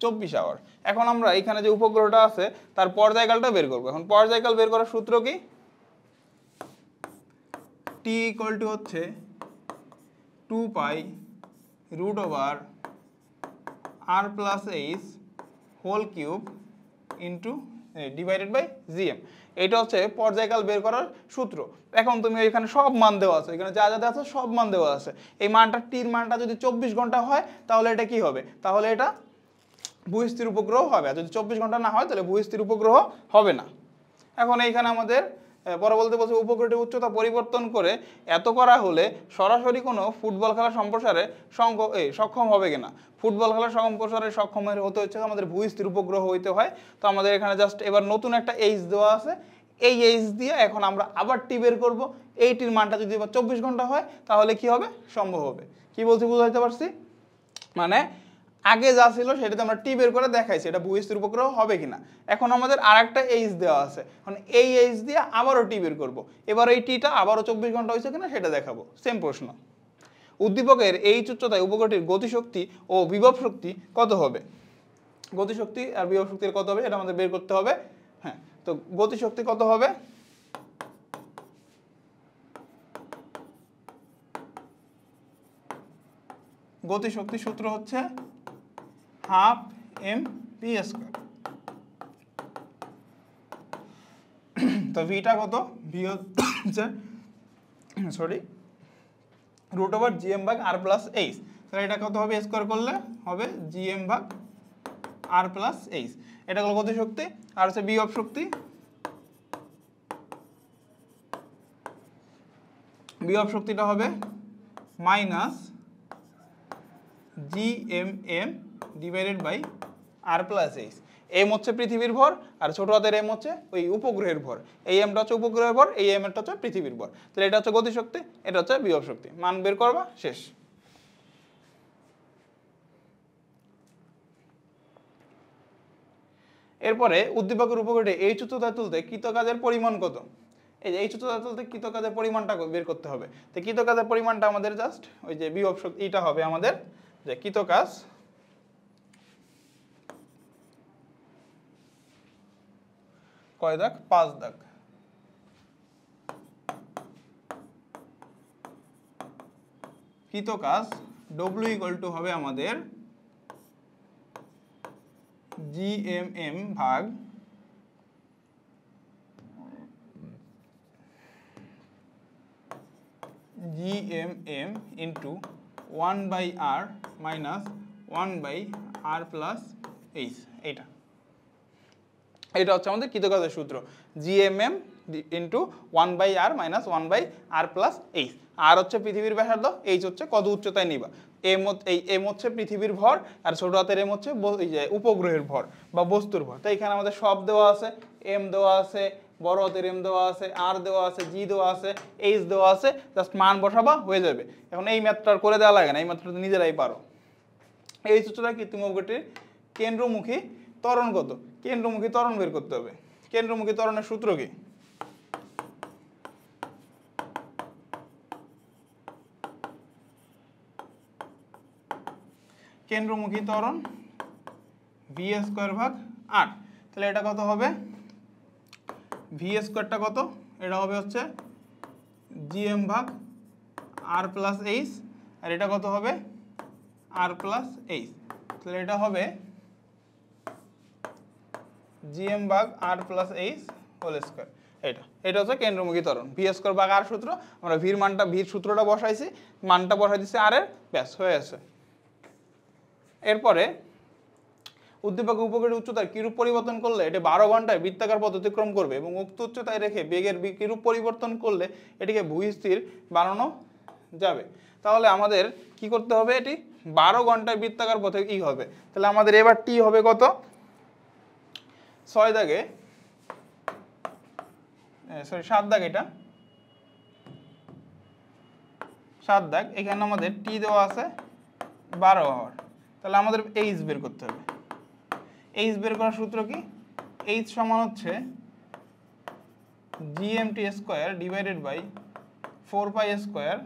24 আওয়ার। এখন আমরা এখানে যে উপগ্রহটা আছে তার পর্যায়কালটা বের করব। এখন পর্যায়কাল বের করার সূত্র কি? টি ইকুয়াল টু হচ্ছে 2 pi root over R plus H whole cube into divided by GM. এটা হচ্ছে পর্যায়কাল বের করার সূত্র। এখন তুমি এখানে সব মান দেওয়া আছে, এখানে যা যা আছে সব মান দেওয়া আছে। এই মানটা টির মানটা যদি 24 ঘন্টা হয় তাহলে এটা কি হবে? তাহলে এটা ভূস্থির উপগ্রহ হবে। আর যদি 24 ঘন্টা না হয় তাহলে ভূস্থির উপগ্রহ হবে না। এখন এইখানে আমাদের পরে বলতে বলছে উপগ্রহটির উচ্চতা পরিবর্তন করে এত করা হলে সরাসরি কোনো ফুটবল খেলা সম্প্রসারে সক্ষম হবে কিনা? ফুটবল খেলা সম্প্রসারে সক্ষম হতে হচ্ছে আমাদের ভূস্থির উপগ্রহ হইতে হয়। তো আমাদের এখানে জাস্ট এবার নতুন একটা এইচ দেওয়া আছে, এই এইচ দিয়ে এখন আমরা আবার টি বের করবো। এইটির মানটা যদি এবার 24 ঘন্টা হয় তাহলে কি হবে? সম্ভব হবে। কি বলছি বুঝাইতে পারছি? মানে আগে যা ছিল সেটাতে আমরা টি বের করে দেখাইছি এটা ভূস্থির উপগ্রহ হবে কিনা। এখন আমাদের আরেকটা এইচ দেওয়া আছে, মানে এই এইচ দিয়ে আবারও টি বের করবো। এবার এই টিটা আবারও 24 ঘন্টা হয়েছে কিনা সেটা দেখাবো। সেম প্রশ্ন। উদ্দীপকের এই উচ্চতায় উপগ্রহটির গতিশক্তি ও বিভব শক্তি কত হবে? গতিশক্তি আর বিভব শক্তির কত হবে এটা আমাদের বের করতে হবে। হ্যাঁ, তো গতিশক্তি কত হবে? গতিশক্তি সূত্র হচ্ছে হাফ এম পি স্কয়ার। তো ভিটা কত? ভি হচ্ছে রুট ওভার জিএম ভাগ আর প্লাস এইচ। তাহলে এটা কত হবে? স্কোয়ার করলে হবে জিএম ভাগ আর প্লাস এইচ। এটা হলো গতিশক্তি। আর হচ্ছে বিভব শক্তি। বিভব শক্তিটা হবে minus GMM divided by R plus H. M হচ্ছে পৃথিবীর ভর আর ছোট হাতের এম হচ্ছে ওই উপগ্রহের ভর। এই এমটা হচ্ছে উপগ্রহের ভর, এই এমটা হচ্ছে পৃথিবীর ভর। তাহলে এটা হচ্ছে গতিশক্তি, এটা হচ্ছে বিভব শক্তি। মান বের করবা, শেষ। এরপরে উদ্দীপকের উপগ্রহটি এই উচ্চতায় তুলতে কৃতকাজের পরিমাণ কত? এই যে এই উচ্চতায় তুলতে কৃতকাজের পরিমাণটা বের করতে হবে। তো কৃতকাজের পরিমাণটা আমাদের জাস্ট ওই যে বিভব শক্তি, এটা হবে আমাদের যে কৃতকাজ কয় দাগ? 5 দাগ। কৃতকাজ ডব্লিউ ইকুয়াল টু হবে আমাদের জিএমএম ভাগ GMM into 1/r minus 1/r plus H. এটা হচ্ছে আমাদের কৃতকাজের সূত্র, GMM into 1/r minus 1/r plus H. আর হচ্ছে পৃথিবীর ব্যাসার্ধ, এইচ হচ্ছে কত উচ্চতায় নিবা। এম হচ্ছে পৃথিবীর ভর আর ছোট হাতের এম হচ্ছে উপগ্রহের ভর বা বস্তুর ভর। তো এখানে আমাদের সব দেওয়া আছে, এম দেওয়া আছে, বড় হাতের এম দেওয়া আছে, আর দেওয়া আছে, জি দেওয়া আছে, এইচ দেওয়া আছে। জাস্ট মান বসাবা হয়ে যাবে। এখন এই ম্যাথটা করে দেওয়া লাগে না, এই ম্যাথটা নিজেরাই পারো। এই সূত্রটা কৃত্রিম উপগ্রহটির কেন্দ্রমুখী ত্বরণ কত? কেন্দ্রমুখী ত্বরণ বের করতে হবে। কেন্দ্রমুখী ত্বরণের সূত্র কি? কেন্দ্রমুখী ত্বরণ ভি স্কোয়ার ভাগ আর। তাহলে এটা কত হবে? ভি স্কোয়ারটা কত? এটা হবে হচ্ছে জিএম ভাগ আর প্লাস এইচ। আর এটা কত হবে? আর প্লাস এইচ। তাহলে এটা হবে জিএম ভাগ আর প্লাস এইচ হোল স্কোয়ার। এটা হচ্ছে কেন্দ্রমুখী ত্বরণ। ভি স্কোয়ার ভাগ আর সূত্র, আমরা ভির সূত্রটা বসাইছি, মানটা বসাই দিচ্ছি আর এর, ব্যাস হয়ে আছে। এরপরে উদ্দীপক উপগ্রহের উচ্চতার কিরূপ পরিবর্তন করলে এটি 12 ঘন্টায় বৃত্তাকার পথ অতিক্রম করবে এবং উক্ত উচ্চতায় রেখে বেগের কিরূপ পরিবর্তন করলে এটিকে ভূস্থির বানানো যাবে? তাহলে আমাদের কি করতে হবে? এটি 12 ঘন্টায় বৃত্তাকার পথে ই হবে। তাহলে আমাদের এবার টি হবে কত? 6 দাগে, সরি 7 দাগ, এটা 7 দাগ, এখানে আমাদের টি দেওয়া আছে 12 আওয়ার। তাহলে আমাদের এইচ বের করতে হবে। এইচ বের করার সূত্র কি? এইচ সমান হচ্ছে GMT square divided by 4 pi square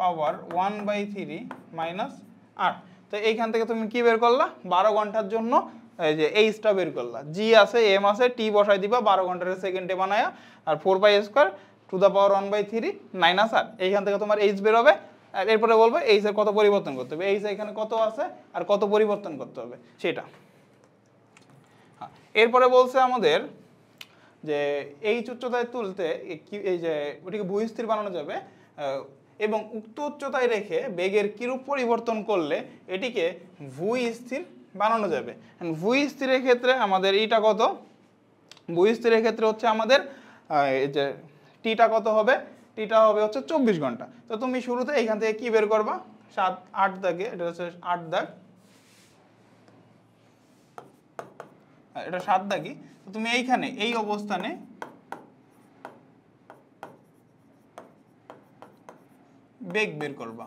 power 1/3 minus R. তো এইখান থেকে তুমি কি বের করলা? 12 ঘন্টার জন্য এই যে এইচটা বের করলা। জি আছে, এম আছে, টি বসাই দিবা 12 ঘন্টার সেকেন্ডে বানায়া, আর 4 pi square to the power 1/3 minus R. এইখান থেকে তোমার এইচ বের হবে। আর এরপরে বলবো এইচ এর কত পরিবর্তন করতে হবে, এইচ এখানে কত আছে আর কত পরিবর্তন করতে হবে সেটা। এরপরে বলছে আমাদের যে এইচ উচ্চতায় তুলতে এই যে ওটিকে ভূস্থির বানানো যাবে এবং উক্ত উচ্চতায় রেখে বেগের কিরূপ পরিবর্তন করলে এটিকে ভূস্থির বানানো যাবে। ভূস্থিরের ক্ষেত্রে আমাদের এইটা কত? ভূস্থিরের ক্ষেত্রে হচ্ছে আমাদের এই যে টিটা কত হবে? টিটা হবে হচ্ছে 24 ঘন্টা। তো তুমি শুরুতে এইখান থেকে কি বের করবা? 8 দাগে, এটা হচ্ছে 8 দাগ, এটা 7 দাগই। তো তুমি এইখানে এই অবস্থানে বেগ বের করবা।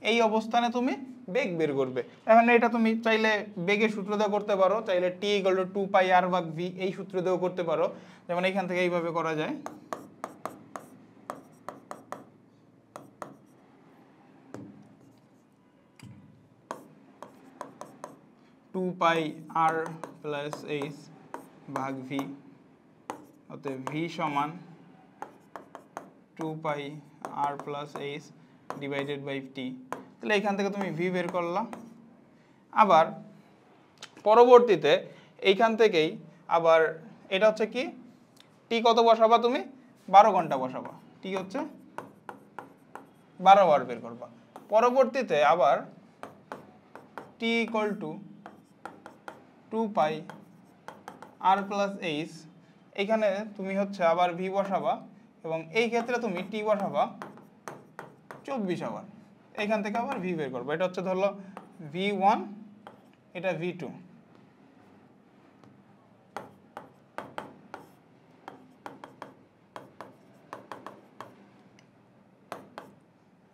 এই অবস্থানে তুমি বেগ বের করবে। এখন এটা তুমি চাইলে বেগের সূত্র দিয়ে করতে পারো, চাইলে টি ইকুয়াল টু 2 পাই আর ভাগ ভি এই সূত্র দিয়েও করতে পারো। যেমন এইখান থেকে এইভাবে করা যায়, টু পাই আর প্লাস এইচ ভাগ ভি, অতএব ভি সমান 2 pi R plus H divided by T. তাহলে এইখান থেকে তুমি ভি বের করলা। আবার পরবর্তীতে এইখান থেকেই আবার এটা হচ্ছে কি, টি কত বসাবা তুমি? 12 ঘন্টা বসাবা। টি হচ্ছে 12 বার বের করবা। পরবর্তীতে আবার T equal to 2 pi R plus H, এইখানে তুমি হচ্ছে আবার ভি বসাবা এবং এই ক্ষেত্রে তুমি টি বসাবা 24 আবার। এইখান থেকে আবার ভি বের করবো। এটা হচ্ছে ধরলো V1, এটা V2।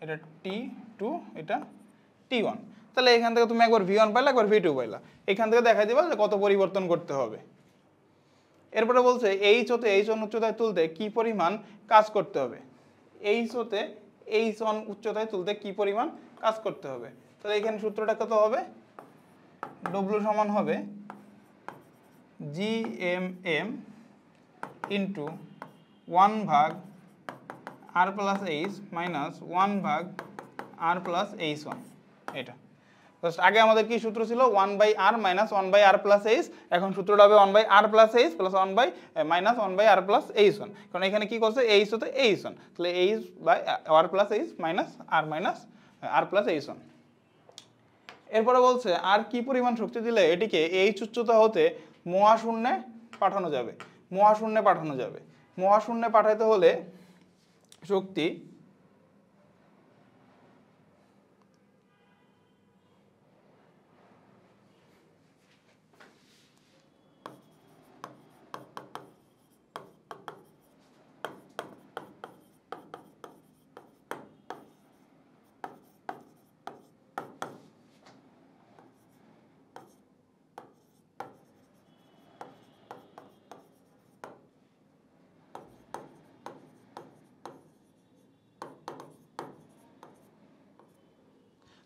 এটা T2, এটা T1। তাহলে এখান থেকে তুমি একবার V1 পাইলা, একবার V2 পাইলা। এখান থেকে দেখাই দিবা যে কত পরিবর্তন করতে হবে। এরপরে বলছে এইচ হতে H1 উচ্চতায় তুলতে কি পরিমাণ কাজ করতে হবে। এইচ হতে H1 উচ্চতায় তুলতে কি পরিমাণ কাজ করতে হবে। তাহলে এখানে সূত্রটা কত হবে? W সমান হবে GMM ইন্টু 1 ভাগ আর প্লাস এইচ মাইনাস 1 ভাগ আর প্লাস H1। এটা আগে আমাদের কি সূত্র ছিল? 1 by R minus 1 by R plus H. এখন সূত্রটা হবে 1 by R plus H plus 1 by minus 1 by R plus H1। কারণ এখানে কি করছে? এইচ হতে H1, তাহলে H by R plus H minus R plus H1। এরপরে বলছে আর কি পরিমাণ শক্তি দিলে এটিকে এইচ উচ্চতা হতে মহাশূন্যে পাঠানো যাবে। মহাশূন্যে পাঠানো যাবে। মহাশূন্যে পাঠাইতে হলে শক্তি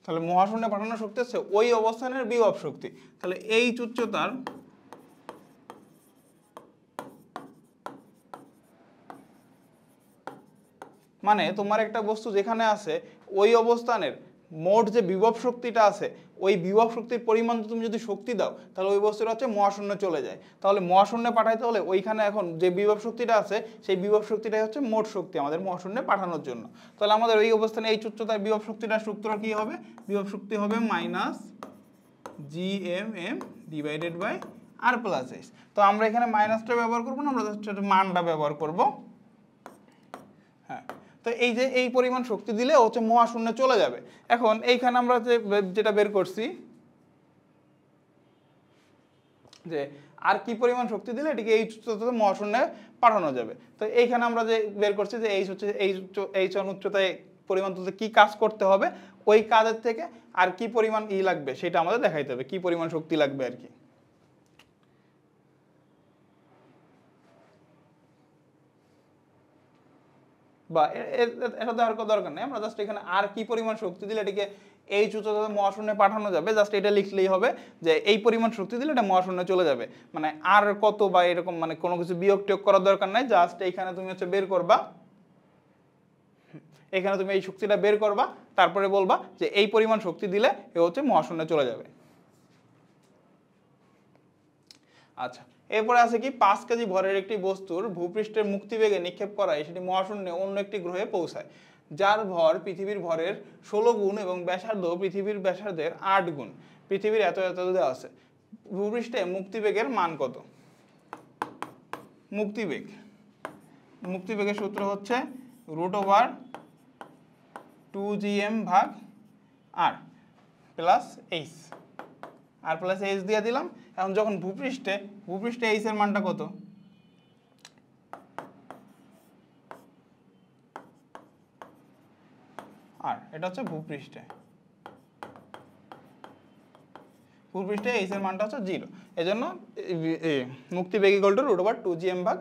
তাহলে মহাশূন্যে পাঠানোর শক্তি হচ্ছে ওই অবস্থানের বিভব শক্তি। তাহলে এই উচ্চতার মানে তোমার একটা বস্তু যেখানে আছে ওই অবস্থানের মোট যে বিভব শক্তিটা আছে ওই বিভব শক্তির পরিমাণ তুমি যদি শক্তি দাও তাহলে ওই বস্তুটা হচ্ছে মহাশূন্যে চলে যায়। তাহলে মহাশূন্যে পাঠাইতে হলে ওইখানে এখন যে বিভব শক্তিটা আছে সেই বিভব শক্তিটাই হচ্ছে মোট শক্তি আমাদের মহাশূন্যে পাঠানোর জন্য। তাহলে আমাদের ওই অবস্থানে এই উচ্চতার বিভব শক্তিটার সূত্র কি হবে? বিভব শক্তি হবে minus GMM divided by R plus H. তো আমরা এখানে মাইনাসটা ব্যবহার করবো না, আমরা জাস্ট মানটা ব্যবহার করব। হ্যাঁ, তো এই যে এই পরিমাণ শক্তি দিলে হচ্ছে মহাশূন্যে চলে যাবে। এখন এইখানে আমরা যেটা বের করছি যে আর কি পরিমাণ শক্তি দিলে এটিকে এই উচ্চতাতে মহাশূন্যে পাঠানো যাবে। তো এইখানে আমরা যে বের করছি যে এইচ হচ্ছে এইচ উচ্চতায় পরিমাণ তুলতে কি কাজ করতে হবে, ওই কাজের থেকে আর কি পরিমাণ লাগবে সেটা আমাদের দেখাইতে হবে, কি পরিমাণ শক্তি লাগবে আর কি। বা এটা দেওয়ার দরকার নেই, আমরা জাস্ট এখানে আর কি পরিমাণ শক্তি দিলে এটিকে এই উচ্চতাতে মহাশূন্যে পাঠানো যাবে জাস্ট এটা লিখলেই হবে যে এই পরিমাণ শক্তি দিলে এটা মহাশূন্যে চলে যাবে। মানে আর কত বা এরকম মানে কোনো কিছু বিয়োগ টিয়োগ করার দরকার নাই, জাস্ট এইখানে তুমি হচ্ছে বের করবা, এখানে তুমি এই শক্তিটা বের করবা, তারপরে বলবা যে এই পরিমাণ শক্তি দিলে এ হচ্ছে মহাশূন্যে চলে যাবে। আচ্ছা, এরপরে আছে কি 5 কেজি ভরের একটি বস্তুর ভূপৃষ্ঠের মুক্তিবেগে নিক্ষেপ করায় সেটি মহাশূন্যে অন্য একটি গ্রহে পৌঁছায়, যার ভর পৃথিবীর ভরের 16 গুণ এবং ব্যাসার্ধ পৃথিবীর ব্যাসার্ধের 8 গুণ। পৃথিবীর এত এত দেওয়া আছে। ভূপৃষ্ঠে মুক্তিবেগের মান কত? মুক্তিবেগের সূত্র হচ্ছে √2gm/r প্লাস এইচ, আর প্লাস এইচ দিয়ে দিলাম। এখন যখন ভূপৃষ্ঠে এইচ এর মানটা কত? আর এটা হচ্ছে ভূপৃষ্ঠে এইচ এর মানটা হচ্ছে 0, এজন্য মুক্তিবেগ ইকুয়াল টু √2gm/r।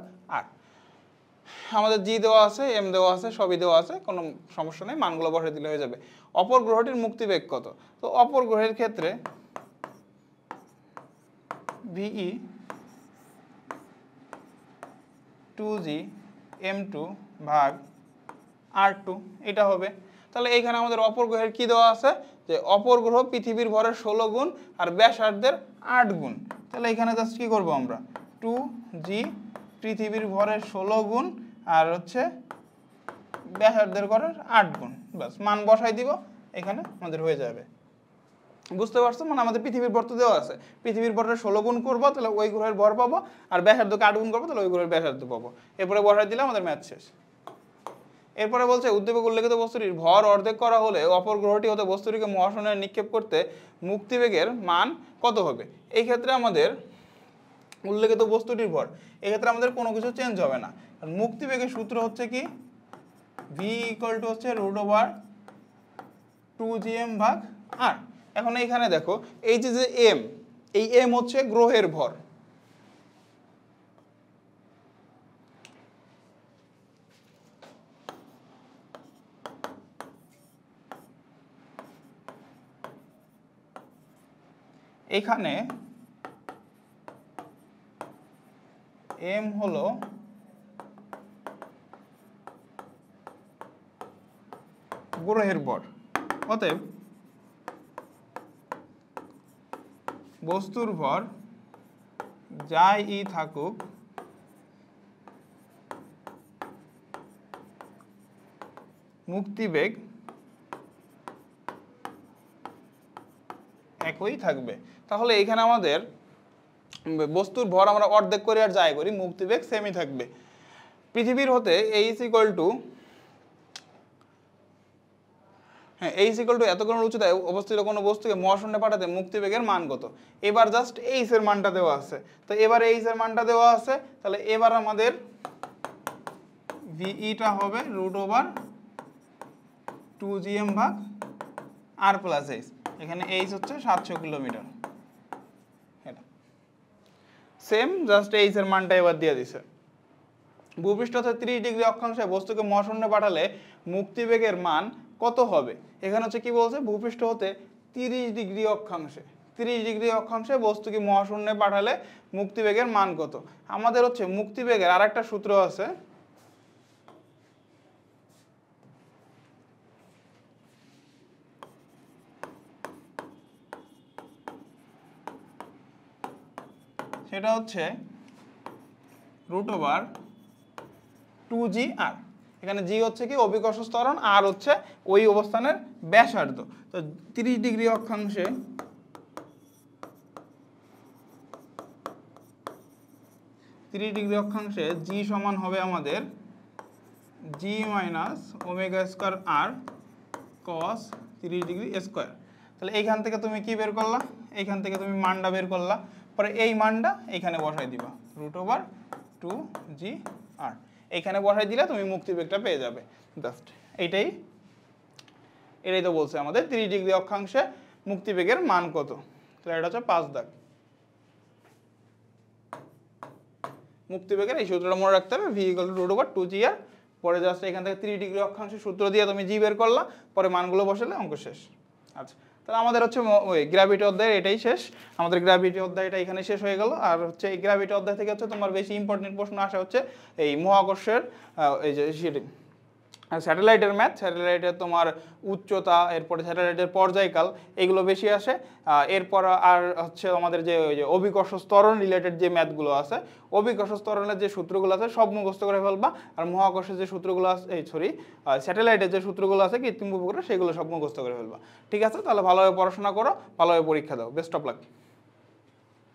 আমাদের জি দেওয়া আছে, এম দেওয়া আছে, সবই দেওয়া আছে, কোনো সমস্যা নেই, মানগুলো বসিয়ে দিলে হয়ে যাবে। অপর গ্রহটির মুক্তিবেগ কত? তো অপর গ্রহের ক্ষেত্রে VE 2gm2/r2 এটা হবে। তাহলে এইখানে আমাদের অপর গ্রহের কি দেওয়া আছে যে অপর গ্রহ পৃথিবীর ভরের 16 গুণ আর ব্যাসার্ধের 8 গুণ। তাহলে এখানে জাস্ট কি করব আমরা 2g পৃথিবীর ভরের 16 গুণ আর হচ্ছে ব্যাসার্ধের ভরের 8 গুণ, বাস মান বসাই দিব, এখানে আমাদের হয়ে যাবে। বুঝতে পারছো? মানে আমাদের পৃথিবীর ভর তো দেওয়া আছে, পৃথিবীর ভরের 16 গুণ করবো তাহলে ওই গ্রহের ভর পাবো, আর ব্যাসার্ধকে 8 গুণ করবো তাহলে ওই গ্রহের ব্যাসার্ধ পাবো। এরপরে বসাই দিলে আমাদের ম্যাথ শেষ। এরপরে বলছে উদ্দীপক উল্লেখিত বস্তুটির ভর অর্ধেক করা হলে অপর গ্রহটি হতে বস্তুটিকে মহাশূন্যে নিক্ষেপ করতে মুক্তিবেগের মান কত হবে? এই ক্ষেত্রে আমাদের উল্লেখিত বস্তুটির ভর, এক্ষেত্রে আমাদের কোনো কিছু চেঞ্জ হবে না। মুক্তিবেগের সূত্র হচ্ছে কি v = হচ্ছে √2gm/r। এখন এইখানে দেখো এই যে এম, এই এম হচ্ছে গ্রহের ভর, এখানে এম হলো গ্রহের ভর। অতএব বস্তুর ভর যাই থাকুক মুক্তিবেগ একই থাকবে। তাহলে এখানে আমাদের বস্তুর ভর আমরা অর্ধেক করে আর যাই করি, মুক্তিবেগ সেমই থাকবে। পৃথিবীর হতে এইচ ইকুয়াল টু এত কোন উচ্চতায় অবস্থিত কোনো বস্তুকে মহাশূন্যে পাঠাতে মুক্তিবেগের মান কত? এবার জাস্ট এইচ এর মানটা দেওয়া আছে, তো এবার এইচ এর মানটা দেওয়া আছে, তাহলে এবার আমাদের ভিইটা হবে √2gm/r প্লাস এইচ। এখানে এইচ হচ্ছে 700 কিলোমিটার, এটা সেম, জাস্ট এইচ এর মানটা এবার দিয়ে দিছে। ভূপৃষ্ঠ হতে 30 ডিগ্রি অক্ষাংশে বস্তুকে মহাশূন্যে পাঠালে মুক্তিবেগের মান কত হবে? এখানে হচ্ছে কি বলছে, ভূপৃষ্ঠ হতে 30 ডিগ্রি অক্ষাংশে বস্তুকে মহাশূন্যে পাঠালে মুক্তিবেগের মান কত? আমাদের হচ্ছে মুক্তিবেগের আরেকটা সূত্র আছে, সেটা হচ্ছে √2gr। এখানে জি হচ্ছে কি অভিকর্ষ ত্বরণ, আর হচ্ছে ওই অবস্থানের ব্যাসার্ধ। তো 30 ডিগ্রি অক্ষাংশে জি সমান হবে আমাদের জি মাইনাস ওমেগা স্কোয়ার আর কস 30 ডিগ্রি স্কোয়ার। তাহলে এইখান থেকে তুমি কি বের করলা, এইখান থেকে তুমি মানটা বের করলা, পরে এই মানটা এইখানে বসাই দিবা √2 জি আর, এইখানে বসাই দিলে তুমি মুক্তিবেগটা পেয়ে যাবে। জাস্ট এটাই তো বলছে আমাদের 30 ডিগ্রি অক্ষাংশে মুক্তিবেগের মান কত। তাহলে এটা হচ্ছে 5 দাগ। মুক্তিবেগের এই সূত্রটা মনে রাখতে হবে, ভি ইকুয়াল টু √2 জি আর। পরে জাস্ট এখান থেকে 30 ডিগ্রি অক্ষাংশের সূত্র দিয়ে তুমি জি বের করলা, পরে মানগুলো বসালে অঙ্ক শেষ। আচ্ছা, তাহলে আমাদের হচ্ছে ওই গ্র্যাভিটি অধ্যায় এটাই শেষ। আমাদের গ্র্যাভিটি অধ্যায়টা এখানে শেষ হয়ে গেল। আর হচ্ছে এই গ্র্যাভিটি অধ্যায় থেকে হচ্ছে তোমার বেশি ইম্পর্টেন্ট প্রশ্ন আসা হচ্ছে এই মহাকর্ষের এই যে স্যাটেলাইটের ম্যাথ, স্যাটেলাইটের তোমার উচ্চতা, এরপরে স্যাটেলাইটের পর্যায়কাল, এগুলো বেশি আসে। এরপর আর হচ্ছে আমাদের যে ওই যে অভিকর্ষ স্তরণ রিলেটেড যে ম্যাথগুলো আছে, অভিকর্ষ স্তরণের যে সূত্রগুলো আছে সব মুখস্থ করে ফেলবা। আর মহাকর্ষের যে সূত্রগুলো আছে, স্যাটেলাইটের যে সূত্রগুলো আছে কৃত্রিম উপগ্রহ, সেগুলো সব মুখস্থ করে ফেলবা। ঠিক আছে, তাহলে ভালোভাবে পড়াশোনা করো, ভালোভাবে পরীক্ষা দাও। Best of luck.